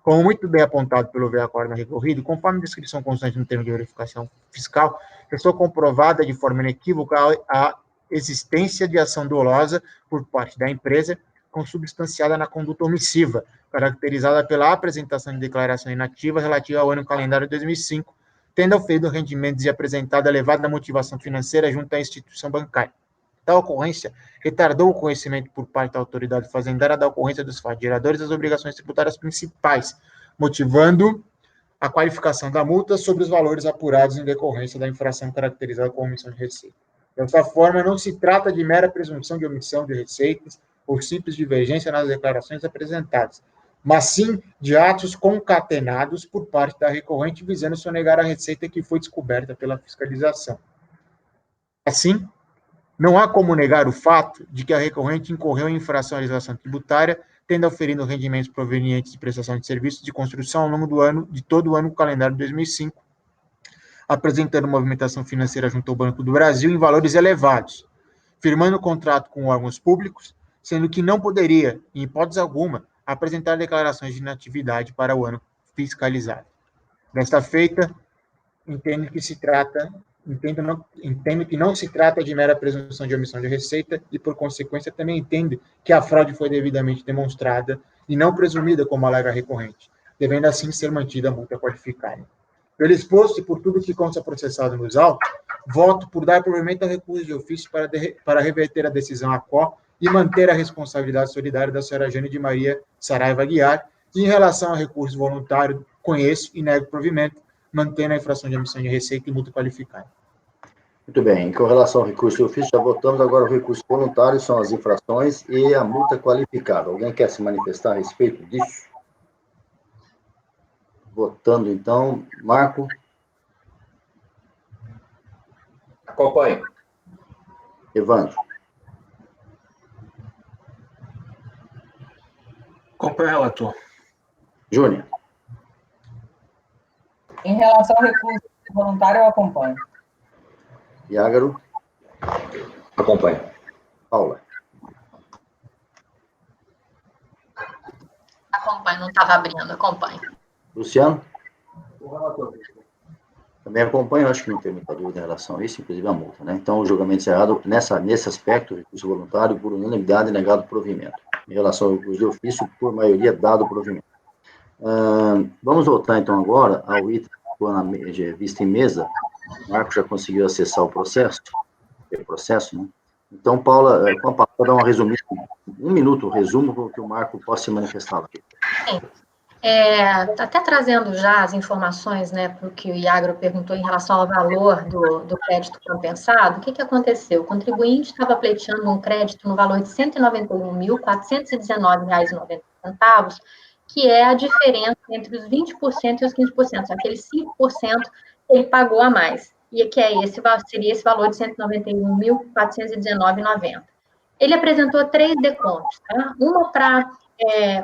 Como muito bem apontado pelo VA-Corda recorrido, conforme descrição constante no termo de verificação fiscal, restou comprovada de forma inequívoca a existência de ação dolosa por parte da empresa, consubstanciada na conduta omissiva, caracterizada pela apresentação de declaração inativa relativa ao ano calendário de 2005, tendo oferido rendimentos e apresentado elevada motivação financeira junto à instituição bancária. Tal ocorrência retardou o conhecimento por parte da autoridade fazendária da ocorrência dos fatos geradores das obrigações tributárias principais, motivando a qualificação da multa sobre os valores apurados em decorrência da infração caracterizada como omissão de receita. Dessa forma, não se trata de mera presunção de omissão de receitas ou simples divergência nas declarações apresentadas, mas sim de atos concatenados por parte da recorrente visando sonegar a receita que foi descoberta pela fiscalização. Assim, não há como negar o fato de que a recorrente incorreu em infração à legislação tributária, tendo oferido rendimentos provenientes de prestação de serviços de construção ao longo de todo o ano calendário de 2005, apresentando movimentação financeira junto ao Banco do Brasil em valores elevados, firmando contrato com órgãos públicos, sendo que não poderia, em hipótese alguma, apresentar declarações de inatividade para o ano fiscalizado. Desta feita, entendo que não se trata de mera presunção de omissão de receita e, por consequência, também entendo que a fraude foi devidamente demonstrada e não presumida como alega recorrente, devendo assim ser mantida a multa qualificada. Pelo exposto e por tudo que consta processado nos autos, voto por dar provimento ao recurso de ofício para reverter a decisão ACO e manter a responsabilidade solidária da senhora Jane de Maria Saraiva Aguiar, e em relação ao recurso voluntário, conheço e nego provimento, mantendo a infração de omissão de receita e multa qualificada. Muito bem, com relação ao recurso de ofício, já votamos agora o recurso voluntário, são as infrações e a multa qualificada. Alguém quer se manifestar a respeito disso? Votando, então, Marco. Acompanho. Evandro. Acompanho o relator. Júnior. Em relação ao recurso voluntário, eu acompanho. Iágaro. Acompanho. Paula. Acompanho, não estava abrindo, acompanho. Luciano. Também acompanho, acho que não tem muita dúvida em relação a isso, inclusive a multa, né? Então, o julgamento encerrado nesse aspecto, recurso voluntário, por unanimidade, negado o provimento. Em relação ao recurso de ofício, por maioria, dado o provimento. Vamos voltar, então, agora ao item visto em mesa. O Marco já conseguiu acessar o processo, né? Então, Paula, com a Paula, dar uma resumida, 1 minuto, resumo, para que o Marco possa se manifestar aqui. Sim. Até trazendo já as informações, né, para o que o Iagro perguntou em relação ao valor do crédito compensado, o que aconteceu? O contribuinte estava pleiteando um crédito no valor de R$ 191.419,90, que é a diferença entre os 20% e os 15%, aquele 5% que ele pagou a mais, e que seria esse valor de R$ 191.419,90. Ele apresentou 3 decontos, tá? Uma para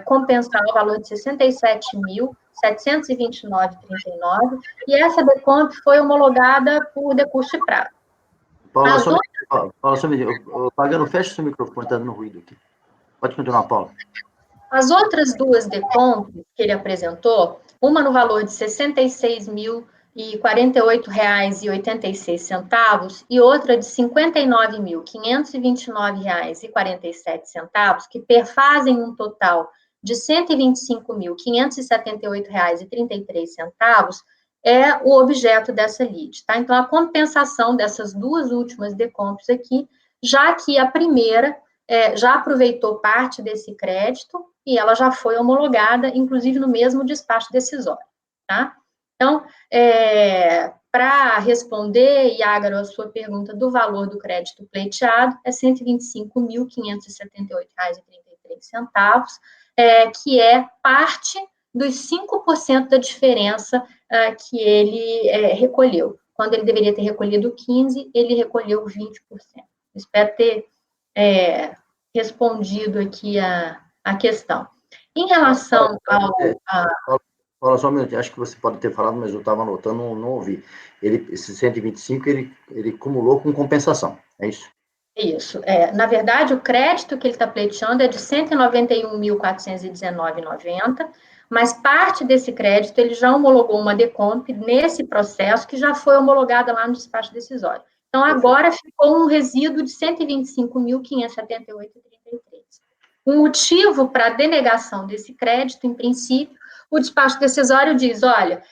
compensar o valor de R$ 67.729,39, e essa deconto foi homologada por decurso de prazo. Paula, só um minuto. Pagano, fecha o seu microfone, está dando ruído aqui. Pode continuar, Paula. As outras 2 decontos que ele apresentou, uma no valor de R$ 66.048,86 e outra de R$ 59.529,47, que perfazem um total de R$ 125.578,33, é o objeto dessa lide, tá? Então, a compensação dessas 2 últimas decompos aqui, já que a primeira já aproveitou parte desse crédito e ela já foi homologada, inclusive no mesmo despacho decisório, tá? Então, para responder, Iágaro, a sua pergunta do valor do crédito pleiteado, é R$ 125.578,33, que é parte dos 5% da diferença que ele recolheu. Quando ele deveria ter recolhido 15%, ele recolheu 20%. Espero ter respondido aqui a questão. Em relação ao... Paula, só um minuto, acho que você pode ter falado, mas eu estava anotando, não ouvi. Esse 125, ele acumulou com compensação, é isso? Isso. Na verdade, o crédito que ele está pleiteando é de R$ 191.419,90, mas parte desse crédito ele já homologou uma decomp nesse processo que já foi homologada lá no despacho decisório. Então, agora ficou um resíduo de R$ 125.578,33. O motivo para a denegação desse crédito, em princípio, o despacho decisório diz, olha,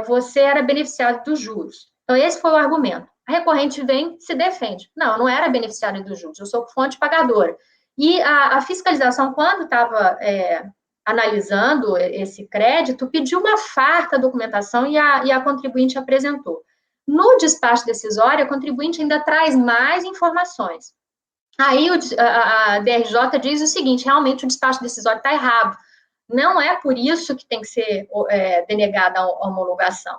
você era beneficiário dos juros. Então, esse foi o argumento. A recorrente vem, se defende. Não, eu não era beneficiário dos juros, eu sou fonte pagadora. E a fiscalização, quando estava analisando esse crédito, pediu uma farta documentação e a contribuinte apresentou. No despacho decisório, a contribuinte ainda traz mais informações. Aí a DRJ diz o seguinte, realmente o despacho decisório está errado. Não é por isso que tem que ser denegada a homologação.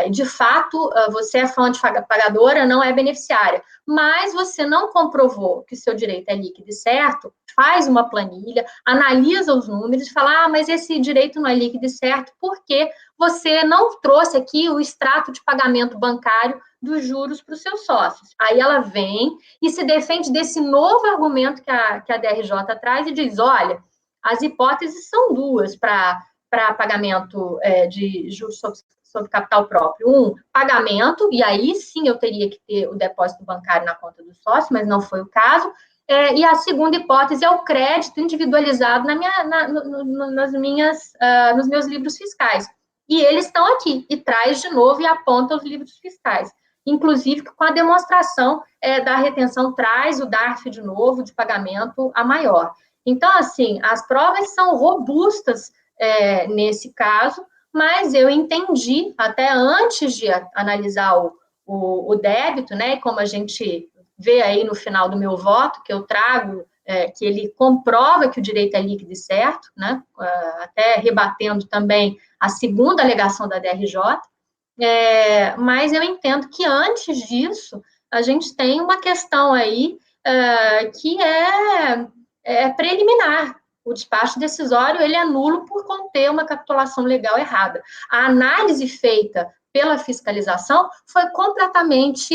De fato, você é fonte pagadora, não é beneficiária, mas você não comprovou que o seu direito é líquido e certo, faz uma planilha, analisa os números e fala, mas esse direito não é líquido e certo porque você não trouxe aqui o extrato de pagamento bancário dos juros para os seus sócios. Aí ela vem e se defende desse novo argumento que a DRJ traz e diz, olha, as hipóteses são 2 para pagamento de juros sobre capital próprio. Pagamento, e aí sim eu teria que ter o depósito bancário na conta do sócio, mas não foi o caso. E a segunda hipótese é o crédito individualizado nos meus livros fiscais. E eles estão aqui, e traz de novo e aponta os livros fiscais. Inclusive, com a demonstração da retenção, traz o DARF de novo, de pagamento a maior. Então, assim, as provas são robustas nesse caso, mas eu entendi, até antes de analisar o débito, né, como a gente vê aí no final do meu voto, que eu trago, que ele comprova que o direito é líquido e certo, né, até rebatendo também a segunda alegação da DRJ, mas eu entendo que antes disso, a gente tem uma questão aí que é preliminar. O despacho decisório, ele é nulo por conter uma capitulação legal errada. A análise feita pela fiscalização foi completamente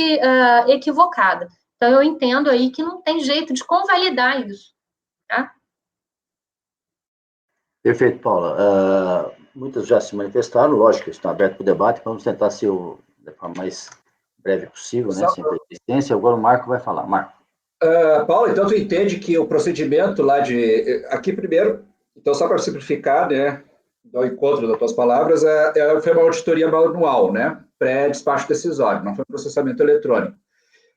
equivocada. Então, eu entendo aí que não tem jeito de convalidar isso, tá? Perfeito, Paula. Muitas já se manifestaram, lógico que estão abertos para o debate, vamos tentar ser da forma mais breve possível, né, sem persistência. Agora o Marco vai falar. Marco. Paulo, então tu entende que o procedimento lá aqui primeiro, então só para simplificar, né, ao encontro das tuas palavras, foi uma auditoria manual, né, pré-despacho decisório, não foi um processamento eletrônico.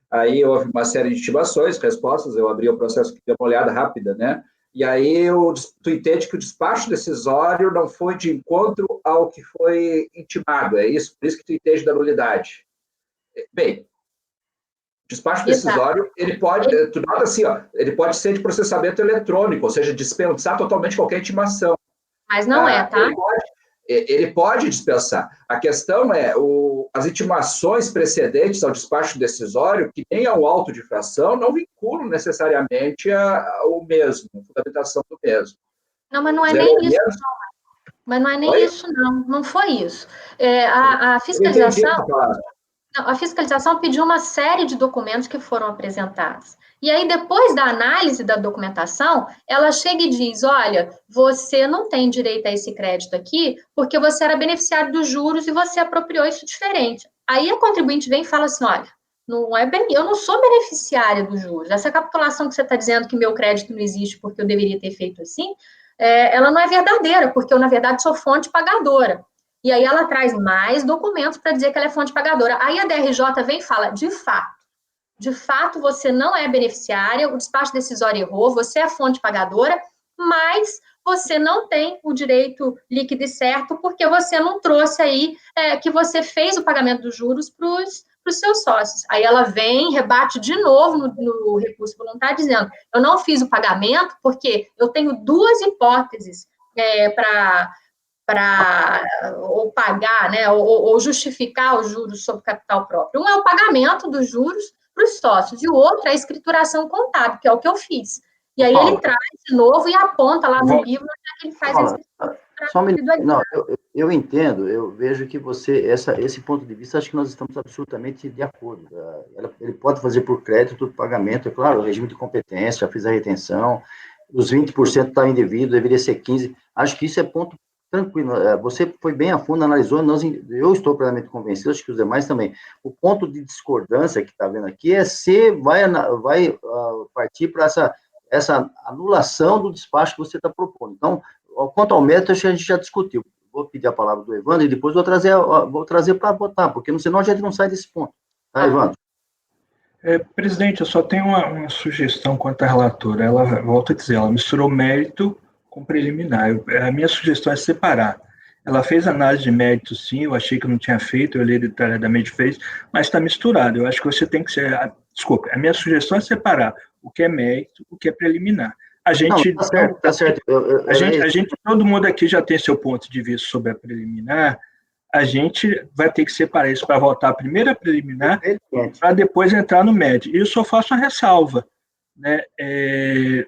Aí houve uma série de intimações, respostas, eu abri o processo que deu uma olhada rápida, né, e aí tu entende que o despacho decisório não foi de encontro ao que foi intimado, é isso? Por isso que tu entende da nulidade. Bem, despacho decisório, ele pode, tu nota assim, ó, ele pode ser de processamento eletrônico, ou seja, dispensar totalmente qualquer intimação. Mas não tá? Ele pode dispensar. A questão é, as intimações precedentes ao despacho decisório, que nem ao auto de infração, não vinculam necessariamente o mesmo, a fundamentação do mesmo. Não, mas não é nem isso, não. Mas não é nem isso, não. Não foi isso. A fiscalização... A fiscalização pediu uma série de documentos que foram apresentados. E aí, depois da análise da documentação, ela chega e diz, olha, você não tem direito a esse crédito aqui, porque você era beneficiário dos juros e você apropriou isso diferente. Aí a contribuinte vem e fala assim, olha, não é bem, eu não sou beneficiária dos juros. Essa capitulação que você está dizendo que meu crédito não existe porque eu deveria ter feito assim, ela não é verdadeira, porque eu, na verdade, sou fonte pagadora. E aí ela traz mais documentos para dizer que ela é fonte pagadora. Aí a DRJ vem e fala, de fato você não é beneficiária, o despacho decisório errou, você é fonte pagadora, mas você não tem o direito líquido e certo, porque você não trouxe aí que você fez o pagamento dos juros para os seus sócios. Aí ela vem, rebate de novo no recurso voluntário, dizendo, eu não fiz o pagamento porque eu tenho duas hipóteses para ou pagar, né, ou justificar os juros sobre capital próprio. Um é o pagamento dos juros para os sócios, e o outro é a escrituração contábil, que é o que eu fiz. E aí ele traz de novo e aponta lá no livro onde que ele faz a escritura. Só um minuto. Não, eu entendo, eu vejo que esse ponto de vista, acho que nós estamos absolutamente de acordo. Ele pode fazer por crédito, por pagamento, é claro, o regime de competência, já fiz a retenção, os 20% está indevido, deveria ser 15%. Acho que isso é ponto tranquilo, você foi bem a fundo, analisou, eu estou plenamente convencido, acho que os demais também. O ponto de discordância que está vendo aqui é se vai partir para essa anulação do despacho que você está propondo. Então, quanto ao método, acho que a gente já discutiu. Vou pedir a palavra do Evandro e depois vou trazer para votar, porque senão a gente não sai desse ponto. Tá, Evandro? Presidente, eu só tenho uma sugestão quanto à relatora. Ela, volta a dizer, ela misturou mérito com preliminar. A minha sugestão é separar. Ela fez análise de mérito, sim, eu achei que não tinha feito, eu li detalhadamente, fez, mas está misturado. Eu acho que você tem que ser... Desculpa, a minha sugestão é separar o que é mérito, o que é preliminar. A gente... Não, tá certo. A gente, todo mundo aqui já tem seu ponto de vista sobre a preliminar, a gente vai ter que separar isso para votar primeiro a preliminar, para depois entrar no médio. E eu só faço uma ressalva. Né?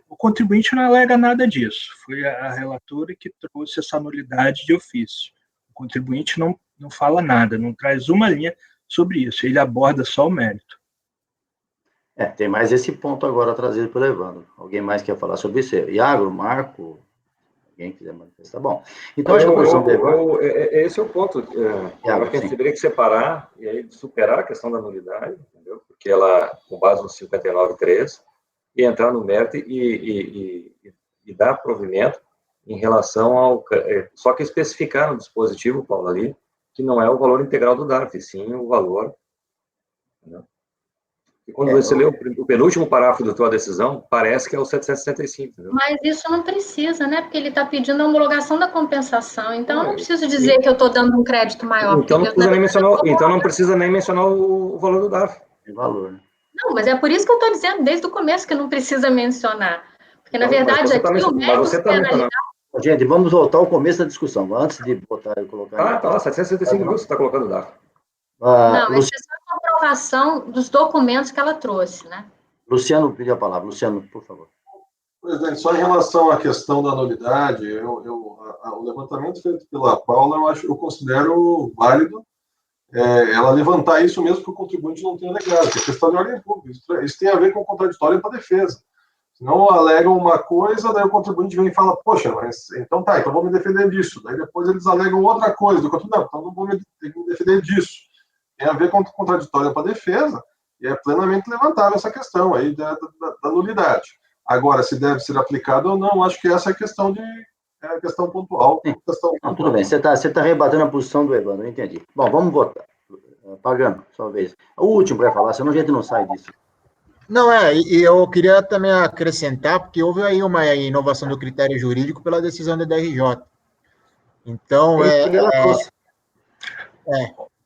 O contribuinte não alega nada disso. Foi a relatora que trouxe essa nulidade de ofício. O contribuinte não fala nada, não traz uma linha sobre isso. Ele aborda só o mérito. Tem mais esse ponto agora trazido pelo Evandro. Alguém mais quer falar sobre isso? Iago, Marco, alguém quiser manifestar? Bom, então acho que a posição do Evandro... Esse é o ponto. Acho que a gente teria que separar e aí superar a questão da nulidade, entendeu? Porque ela, com base no 59.3, e entrar no mérito e dar provimento em relação ao... Só que especificar no dispositivo, Paulo, ali, que não é o valor integral do DARF, sim o valor... Entendeu? E quando você lê o penúltimo parágrafo da tua decisão, parece que é o 775, entendeu? Mas isso não precisa, né? Porque ele está pedindo a homologação da compensação. Então, eu não preciso dizer que eu estou dando um crédito maior. Então, não precisa nem mencionar o valor do DARF. O valor, né? Não, mas é por isso que eu estou dizendo desde o começo que não precisa mencionar. Porque, na verdade, aqui o mérito penalizado... Gente, vamos voltar ao começo da discussão. Antes de botar e colocar... Tá lá, 765 mil, você está colocando o DARF. Não, essa é só a comprovação dos documentos que ela trouxe, né? Luciano pediu a palavra. Luciano, por favor. Presidente, só em relação à questão da nulidade, o levantamento feito pela Paula, eu considero válido ela levantar isso mesmo que o contribuinte não tenha alegado, que é questão de ordem pública. Isso tem a ver com o contraditório para a defesa. Se não alegam uma coisa, daí o contribuinte vem e fala, poxa, mas então tá, então vou me defender disso. Daí depois eles alegam outra coisa, do contribuinte, não, então não vou me defender disso. Tem a ver com o contraditório para a defesa, e é plenamente levantável essa questão aí da nulidade. Agora, se deve ser aplicado ou não, acho que essa é a questão questão pontual. Não, tudo bem, você tá rebatendo a posição do Evandro, eu entendi. Bom, vamos votar. Pagano, sua vez. O último para falar, senão a gente não sai disso. Não, e eu queria também acrescentar, porque houve aí uma inovação do critério jurídico pela decisão da DRJ. Então,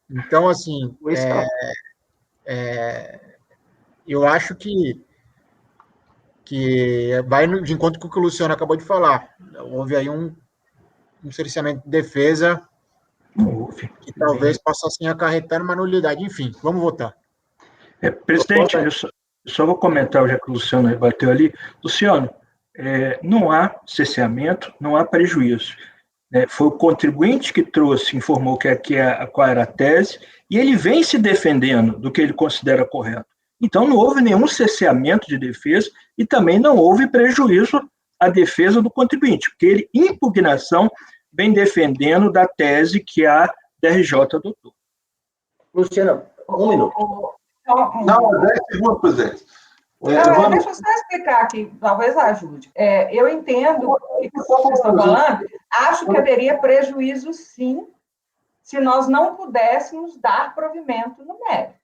então assim, eu acho que vai de encontro com o que o Luciano acabou de falar. Houve aí um cerceamento de defesa que talvez possa, assim, acarretar uma nulidade. Enfim, vamos votar. Presidente, eu só vou comentar, já que o Luciano rebateu ali. Luciano, não há cerceamento, não há prejuízo. Foi o contribuinte que informou qual era a tese, e ele vem se defendendo do que ele considera correto. Então, não houve nenhum cerceamento de defesa e também não houve prejuízo à defesa do contribuinte, porque ele, em impugnação, vem defendendo da tese que a DRJ adotou. Luciano, um minuto. Não, 10 segundos, presidente. Deixa eu só explicar aqui, talvez ajude. Eu entendo o que vocês estão falando, acho que haveria prejuízo, sim, se nós não pudéssemos dar provimento no mérito.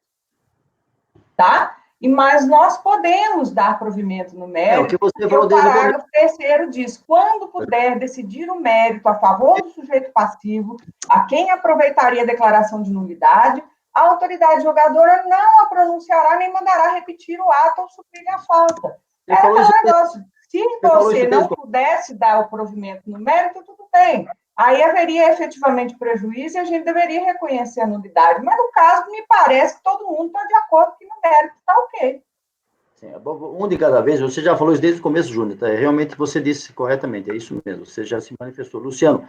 Tá? Mas nós podemos dar provimento no mérito, porque o parágrafo 3º diz, quando puder decidir o mérito a favor do sujeito passivo, a quem aproveitaria a declaração de nulidade, a autoridade julgadora não a pronunciará nem mandará repetir o ato ou suprir a falta. É aquele negócio. Se você não pudesse dar o provimento no mérito, tudo bem. Aí haveria efetivamente prejuízo e a gente deveria reconhecer a nulidade. Mas, no caso, me parece que todo mundo está de acordo que no mérito está ok. Sim, um de cada vez, você já falou isso desde o começo, Júnior. Tá? Realmente você disse corretamente, é isso mesmo, você já se manifestou. Luciano,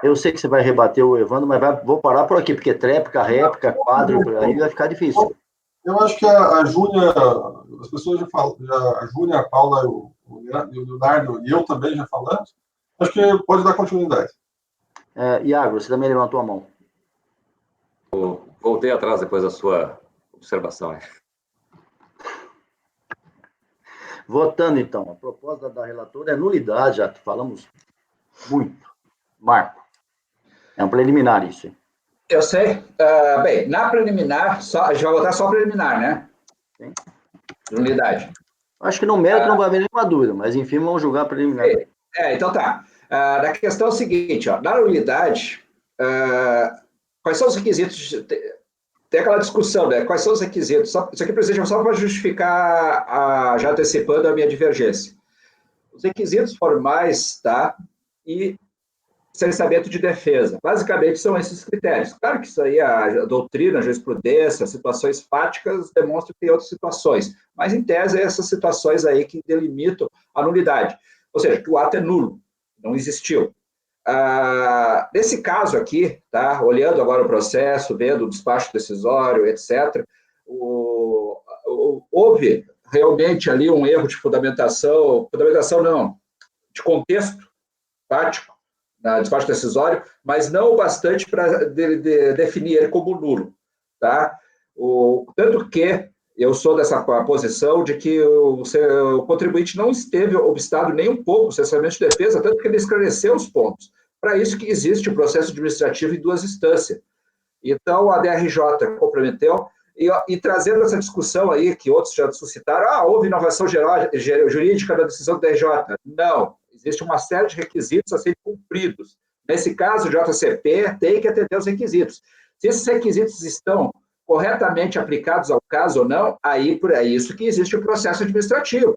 eu sei que você vai rebater o Evandro, mas vou parar por aqui, porque tréplica, réplica, quadro, aí vai ficar difícil. Eu acho que a Júnia, as pessoas já falam, a Júnia, a Paula, o Leonardo e eu também já falamos, acho que pode dar continuidade. Iago, você também levantou a mão. Voltei atrás depois da sua observação. Votando, então. A proposta da relatora é nulidade, já falamos muito. Marco, é um preliminar isso, hein? Eu sei. Bem, na preliminar, a gente vai votar só preliminar, né? Sim. Nulidade. Acho que no mérito não vai haver nenhuma dúvida, mas enfim, vamos julgar preliminar. Então tá. A questão é o seguinte, ó, na nulidade, quais são os requisitos? Tem aquela discussão, né? Quais são os requisitos? Isso aqui precisa só para justificar, já antecipando a minha divergência. Os requisitos formais, tá? E cerceamento de defesa. Basicamente, são esses critérios. Claro que isso aí, a doutrina, a jurisprudência, situações fáticas demonstram que tem outras situações, mas, em tese, é essas situações aí que delimitam a nulidade. Ou seja, que o ato é nulo, não existiu. Nesse caso aqui, tá? Olhando agora o processo, vendo o despacho decisório, etc., houve realmente ali um erro de fundamentação não, de contexto fático, na despacho decisório, mas não o bastante para definir ele como nulo. Tá? Tanto que eu sou dessa posição de que o contribuinte não esteve obstado nem um pouco o cerceamento de defesa, tanto que ele esclareceu os pontos. Para isso que existe o processo administrativo em 2 instâncias. Então, a DRJ comprometeu, e trazendo essa discussão aí, que outros já suscitaram, houve inovação jurídica da decisão da DRJ. Não. Existe uma série de requisitos a serem cumpridos. Nesse caso, o JCP tem que atender os requisitos. Se esses requisitos estão corretamente aplicados ao caso ou não, aí por isso que existe o processo administrativo.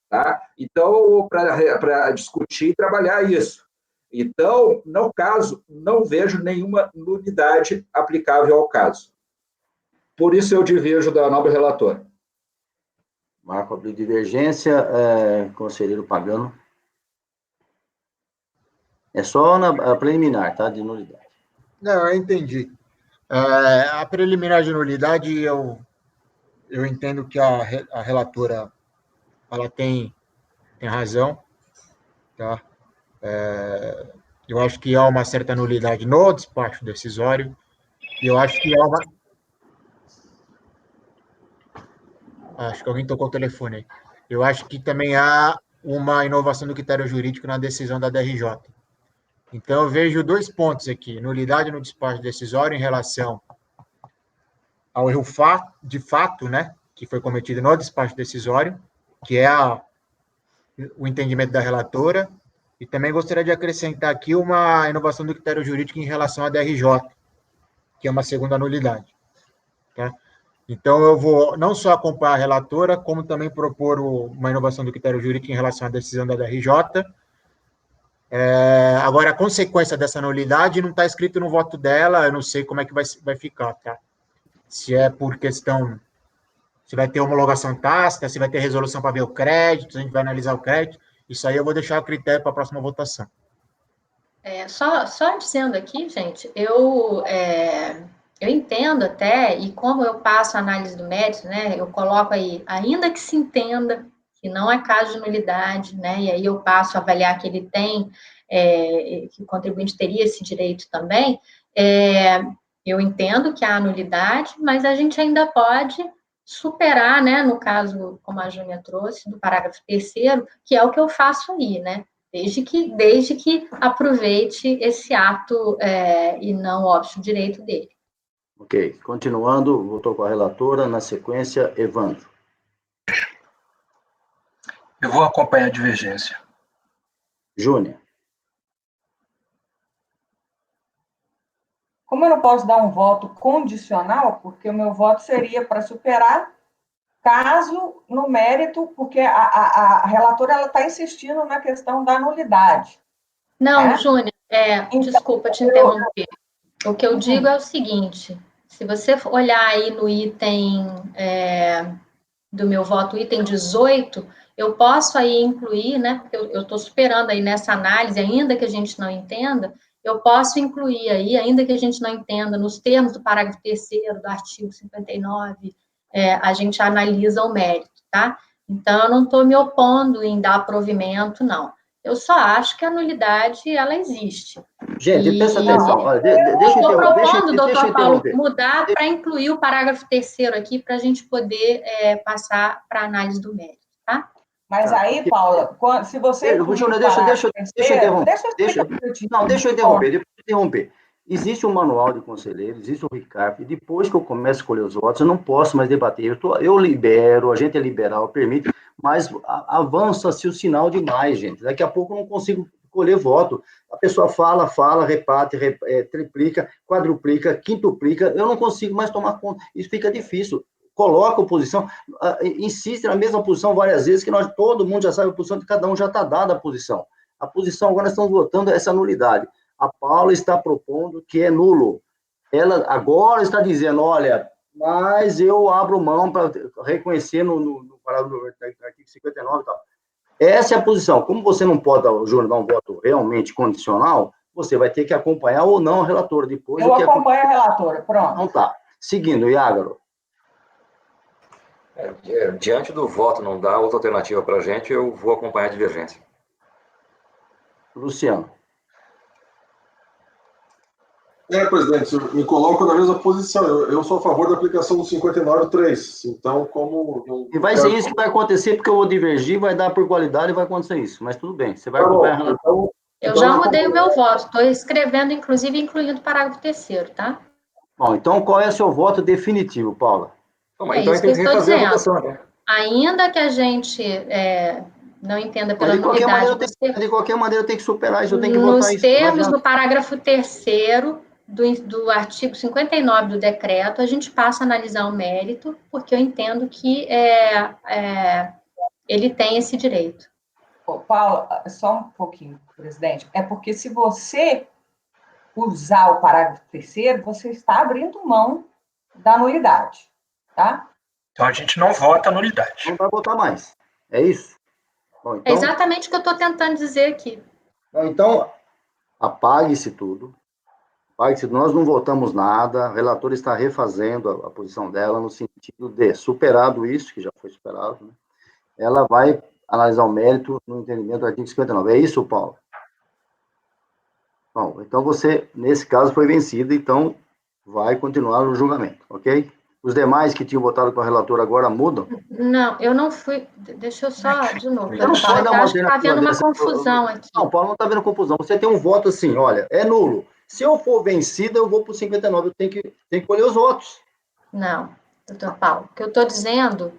Tá? Então, para discutir e trabalhar isso. Então, no caso, não vejo nenhuma nulidade aplicável ao caso. Por isso eu diverjo da nobre relator. Marco abriu divergência. Conselheiro Pagano. É só na preliminar, tá? De nulidade. Não, eu entendi. A preliminar de nulidade, eu entendo que a relatora ela tem razão, tá? Eu acho que há uma certa nulidade no despacho decisório, e eu acho que há uma... Acho que alguém tocou o telefone aí. Eu acho que também há uma inovação do critério jurídico na decisão da DRJ. Então, eu vejo 2 pontos aqui: nulidade no despacho decisório em relação ao erro de fato, né, que foi cometido no despacho decisório, que é o entendimento da relatora, e também gostaria de acrescentar aqui uma inovação do critério jurídico em relação à DRJ, que é uma segunda nulidade. Tá? Então, eu vou não só acompanhar a relatora, como também propor uma inovação do critério jurídico em relação à decisão da DRJ. Agora, a consequência dessa nulidade não está escrito no voto dela, eu não sei como é que vai ficar, tá? Se é por questão, se vai ter homologação tácita, se vai ter resolução para ver o crédito, se a gente vai analisar o crédito, isso aí eu vou deixar a critério para a próxima votação. Só dizendo aqui, gente, eu entendo até, e como eu passo a análise do mérito, né, eu coloco aí, ainda que se entenda que não é caso de nulidade, né, e aí eu passo a avaliar que ele tem, que o contribuinte teria esse direito também, eu entendo que há nulidade, mas a gente ainda pode superar, né, no caso, como a Júnia trouxe, do parágrafo 3º, que é o que eu faço aí, né, desde que aproveite esse ato e não óbvio direito dele. Ok, continuando, voltou com a relatora, na sequência, Evandro. Eu vou acompanhar a divergência. Júnior. Como eu não posso dar um voto condicional, porque o meu voto seria para superar, caso no mérito, porque a relatora está insistindo na questão da nulidade. Não, Júnior, então, desculpa te interromper. O que eu digo é o seguinte, se você olhar aí no item do meu voto, item 18, eu posso aí incluir, né, porque eu estou superando aí nessa análise, ainda que a gente não entenda, eu posso incluir aí, ainda que a gente não entenda, nos termos do parágrafo 3º do artigo 59, a gente analisa o mérito, tá? Então, eu não estou me opondo em dar provimento, não. Eu só acho que a nulidade, ela existe. Gente, presta atenção. Olha, deixa eu propondo, doutor Paulo, mudar para incluir o parágrafo 3º aqui, para a gente poder passar para a análise do mérito, tá? Mas aí, Paula, se você... Júnior, deixa eu interromper. Deixa eu interromper. Existe um manual de conselheiro, existe o RICAP, e depois que eu começo a escolher os votos, eu não posso mais debater. Eu libero, a gente é liberal, permite, mas avança-se o sinal demais, gente. Daqui a pouco eu não consigo escolher voto. A pessoa fala, reparte, triplica, quadruplica, quintuplica, eu não consigo mais tomar conta. Isso fica difícil. Coloca a oposição, insiste na mesma posição várias vezes, que todo mundo já sabe a posição de cada um, já está dada a posição. A posição, agora nós estamos votando essa nulidade. A Paula está propondo que é nulo. Ela agora está dizendo, olha, mas eu abro mão para reconhecer no parágrafo do artigo 59 e tal. Essa é a posição. Como você não pode, Júnior, dar um voto realmente condicional, você vai ter que acompanhar ou não a relatora depois. Eu acompanho a relatora, pronto. Então tá. Seguindo, Iágaro. Diante do voto não dá outra alternativa para a gente, eu vou acompanhar a divergência. Luciano. Presidente, eu me coloco na mesma posição. Eu sou a favor da aplicação do 59.3. Então, como... E vai ser isso que vai acontecer, porque eu vou divergir, vai dar por qualidade e vai acontecer isso. Mas tudo bem, você vai acompanhar. Eu já mudei o meu voto, estou escrevendo, inclusive, incluindo o parágrafo 3º, tá? Bom, então qual é o seu voto definitivo, Paula? Então isso que eu estou dizendo. Né? Ainda que a gente não entenda pela nulidade... De qualquer maneira, eu tenho que superar isso, eu tenho que votar isso. Nos termos do parágrafo 3º do artigo 59 do decreto, a gente passa a analisar o mérito, porque eu entendo que ele tem esse direito. Paula, só um pouquinho, presidente. É porque se você usar o parágrafo 3º, você está abrindo mão da nulidade, tá? Então, a gente não vota a nulidade. Não vai votar mais. É isso? Bom, então, é exatamente o que eu estou tentando dizer aqui. Então, apague-se tudo. Nós não votamos nada, o relator está refazendo a posição dela no sentido de, superado isso, que já foi superado, né? Ela vai analisar o mérito no entendimento do artigo 59. É isso, Paulo? Bom, então você, nesse caso, foi vencido, então vai continuar o julgamento, ok? Os demais que tinham votado com a relatora agora mudam? Não, eu não fui. Deixa eu só, de novo. Eu não sei dar uma acho que está havendo uma confusão aqui. Não, Paulo, não está havendo confusão. Você tem um voto assim, olha, é nulo. Se eu for vencida, eu vou para o 59, eu tenho que colher os votos. Não, doutor Paulo, o que eu estou dizendo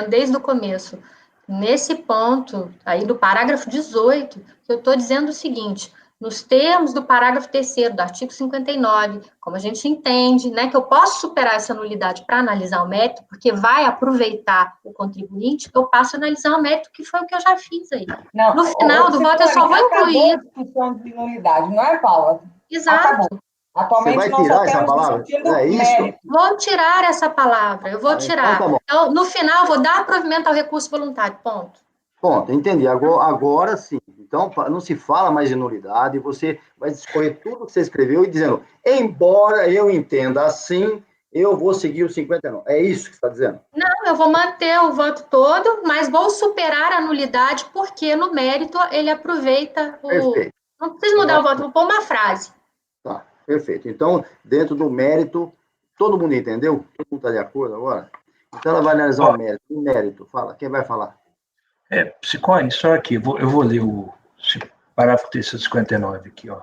desde o começo, nesse ponto aí do parágrafo 18, eu estou dizendo o seguinte: nos termos do parágrafo 3º do artigo 59, como a gente entende, né, que eu posso superar essa nulidade para analisar o mérito, porque vai aproveitar o contribuinte, eu passo a analisar o mérito, que foi o que eu já fiz aí. Não, no final do voto, eu só vou incluir. A discussão de nulidade, não é, Paula? Exato. Acabou. Atualmente, você vai tirar essa palavra? É isso? Vou tirar essa palavra, eu vou tirar. Então, tá, então, no final, vou dar provimento ao recurso voluntário, ponto. Ponto, entendi. Agora sim. Então, não se fala mais de nulidade, você vai discorrer tudo que você escreveu e dizendo, embora eu entenda assim, eu vou seguir o 59. É isso que você está dizendo? Não, eu vou manter o voto todo, mas vou superar a nulidade, porque no mérito ele aproveita o... Perfeito. Não precisa mudar o voto, vou pôr uma frase. Tá, perfeito. Então, dentro do mérito, todo mundo entendeu? Todo mundo está de acordo agora? Então, ela vai analisar o mérito. O mérito, fala. Quem vai falar? Psicone, só aqui, eu vou ler o parágrafo 359 aqui, ó.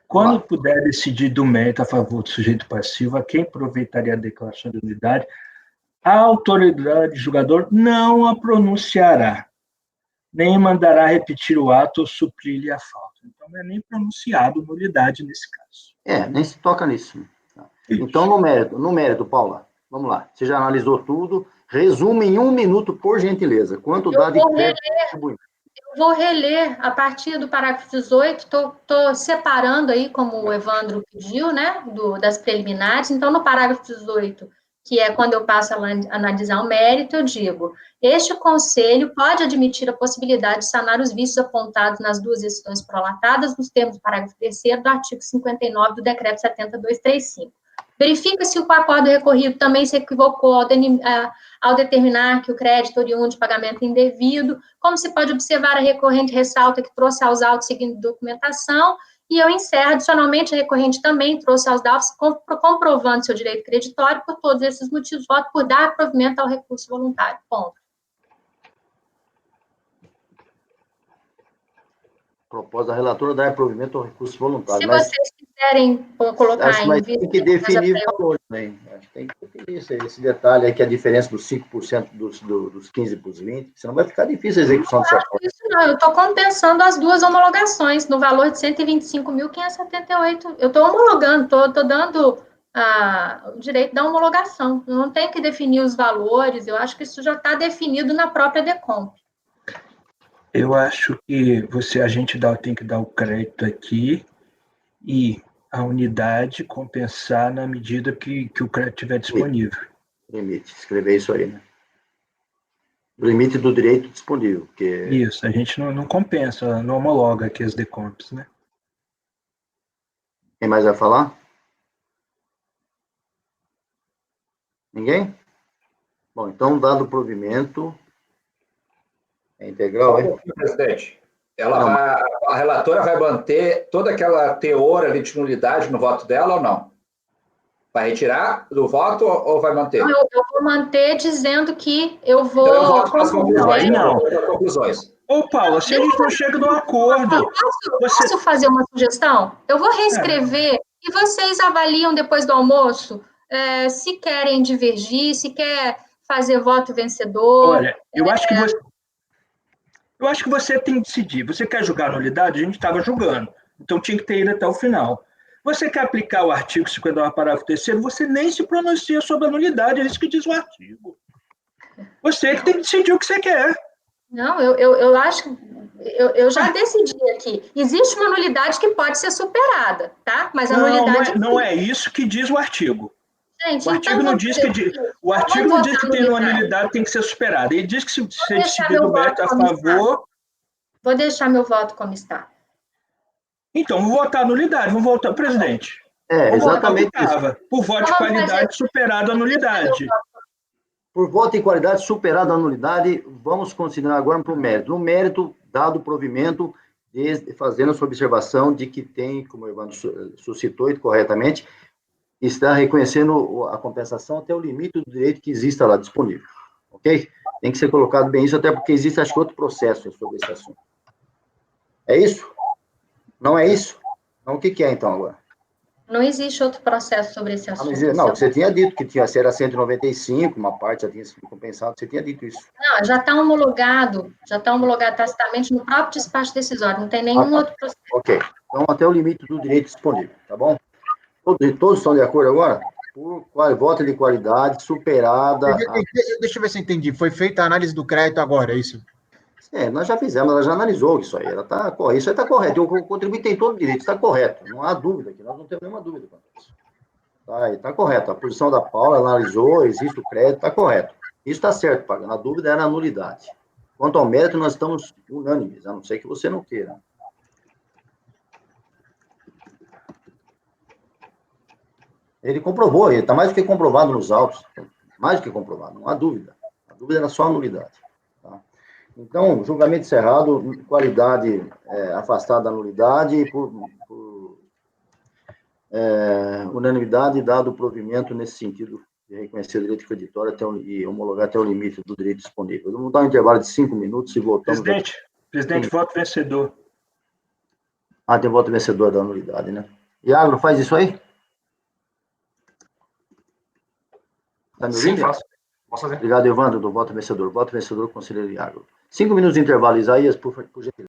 Quando puder decidir do mérito a favor do sujeito passivo, a quem aproveitaria a declaração de nulidade, a autoridade julgador não a pronunciará, nem mandará repetir o ato ou suprir-lhe a falta. Então, não é nem pronunciado nulidade nesse caso. Nem se toca nisso. Então, no mérito, Paula, vamos lá. Você já analisou tudo. Resume em 1 minuto, por gentileza. Quanto dá de crédito contribuinte? Eu vou reler a partir do parágrafo 18, estou separando aí, como o Evandro pediu, né, das preliminares. Então, no parágrafo 18, que é quando eu passo a analisar o mérito, eu digo: este conselho pode admitir a possibilidade de sanar os vícios apontados nas duas decisões prolatadas, nos termos do parágrafo 3º do artigo 59 do decreto 70.235. Verifica se o acordo recorrido também se equivocou ao determinar que o crédito oriundo de pagamento indevido. Como se pode observar, a recorrente ressalta que trouxe aos autos seguinte documentação, e eu encerro. Adicionalmente, a recorrente também trouxe aos autos comprovando seu direito creditório. Por todos esses motivos, voto por dar provimento ao recurso voluntário. Ponto. Proposta da relatora dar provimento ao recurso voluntário. Se vocês quiserem colocar em tem que definir valores, né? Acho que tem que definir esse detalhe aí, que é a diferença dos 5% dos 15 para os 20%, senão vai ficar difícil a execução dessa forma. Isso não, eu estou compensando as duas homologações, no valor de 125.578. Eu estou homologando, estou dando o direito da homologação. Eu não tenho que definir os valores, eu acho que isso já está definido na própria DECOMP. Eu acho que a gente tem que dar o crédito aqui e a unidade compensar na medida que o crédito estiver disponível. Limite, escrever isso aí, né? O limite do direito disponível. Porque... Isso, a gente não compensa, não homologa aqui as DECOMPs, né? Quem mais vai falar? Ninguém? Bom, então, dado o provimento... É integral, hein? Presidente, a relatora vai manter toda aquela teor ali de nulidade no voto dela ou não? Vai retirar do voto ou vai manter? Eu vou manter dizendo que eu vou... Então, eu voto com as conclusões. Não. Conclusões. Ô, Paula, se a gente não chega num acordo... Posso fazer uma sugestão? Eu vou reescrever e vocês avaliam depois do almoço se querem divergir, se quer fazer voto vencedor. Olha, eu acho que você tem que decidir. Você quer julgar a nulidade? A gente estava julgando. Então tinha que ter ido até o final. Você quer aplicar o artigo 59, parágrafo 3º? Você nem se pronuncia sobre a nulidade, é isso que diz o artigo. Você que tem que decidir o que você quer. Não, eu acho... Eu já decidi aqui. Existe uma nulidade que pode ser superada, tá? Mas a nulidade... Não é isso que diz o artigo. Gente, o artigo então não diz que o artigo não diz que tem uma nulidade tem que ser superada. Ele diz que se ser decidido o mérito a favor. Vou deixar meu voto como está. Então, vou votar a nulidade, vamos voltar, presidente. Exatamente isso. Por voto de qualidade superado a nulidade. Por voto em qualidade superado a nulidade, vamos considerar agora para o mérito. No mérito, dado o provimento, fazendo essa observação de que tem, como o Evandro suscitou corretamente, está reconhecendo a compensação até o limite do direito que exista lá disponível. Ok? Tem que ser colocado bem isso, até porque existe, acho que, outro processo sobre esse assunto. É isso? Não é isso? Então, o que é, então, agora? Não existe outro processo sobre esse assunto. Não, você tinha dito que era 195, uma parte já tinha sido compensado, você tinha dito isso. Não, já está homologado tacitamente no próprio despacho decisório, não tem nenhum outro processo. Ok, então até o limite do direito disponível, tá bom? Todos estão de acordo agora? Por voto de qualidade superada... Deixa eu ver se eu entendi. Foi feita a análise do crédito agora, é isso? Nós já fizemos, ela já analisou isso aí, isso aí está correto, o contribuinte tem todo o direito, está correto, não há dúvida aqui, nós não temos nenhuma dúvida quanto a isso. Está correto, a posição da Paula analisou, existe o crédito, está correto. Isso está certo, Pagano, a dúvida era a nulidade. Quanto ao mérito, nós estamos unânimes, a não ser que você não queira. Ele comprovou, ele está mais do que comprovado nos autos, mais do que comprovado, não há dúvida. A dúvida era só a nulidade. Tá? Então, julgamento encerrado, qualidade afastada da nulidade, por unanimidade, dado o provimento nesse sentido de reconhecer o direito creditório e homologar até o limite do direito disponível. Vamos dar um intervalo de 5 minutos e voltamos... Presidente, voto vencedor. Tem voto vencedor da nulidade, né? Iago, faz isso aí? Está me ouvindo? Sim, faço. Posso fazer. Obrigado, Evandro, do voto vencedor. Voto vencedor, conselheiro Iago. 5 minutos de intervalo, Isaías, por gentileza.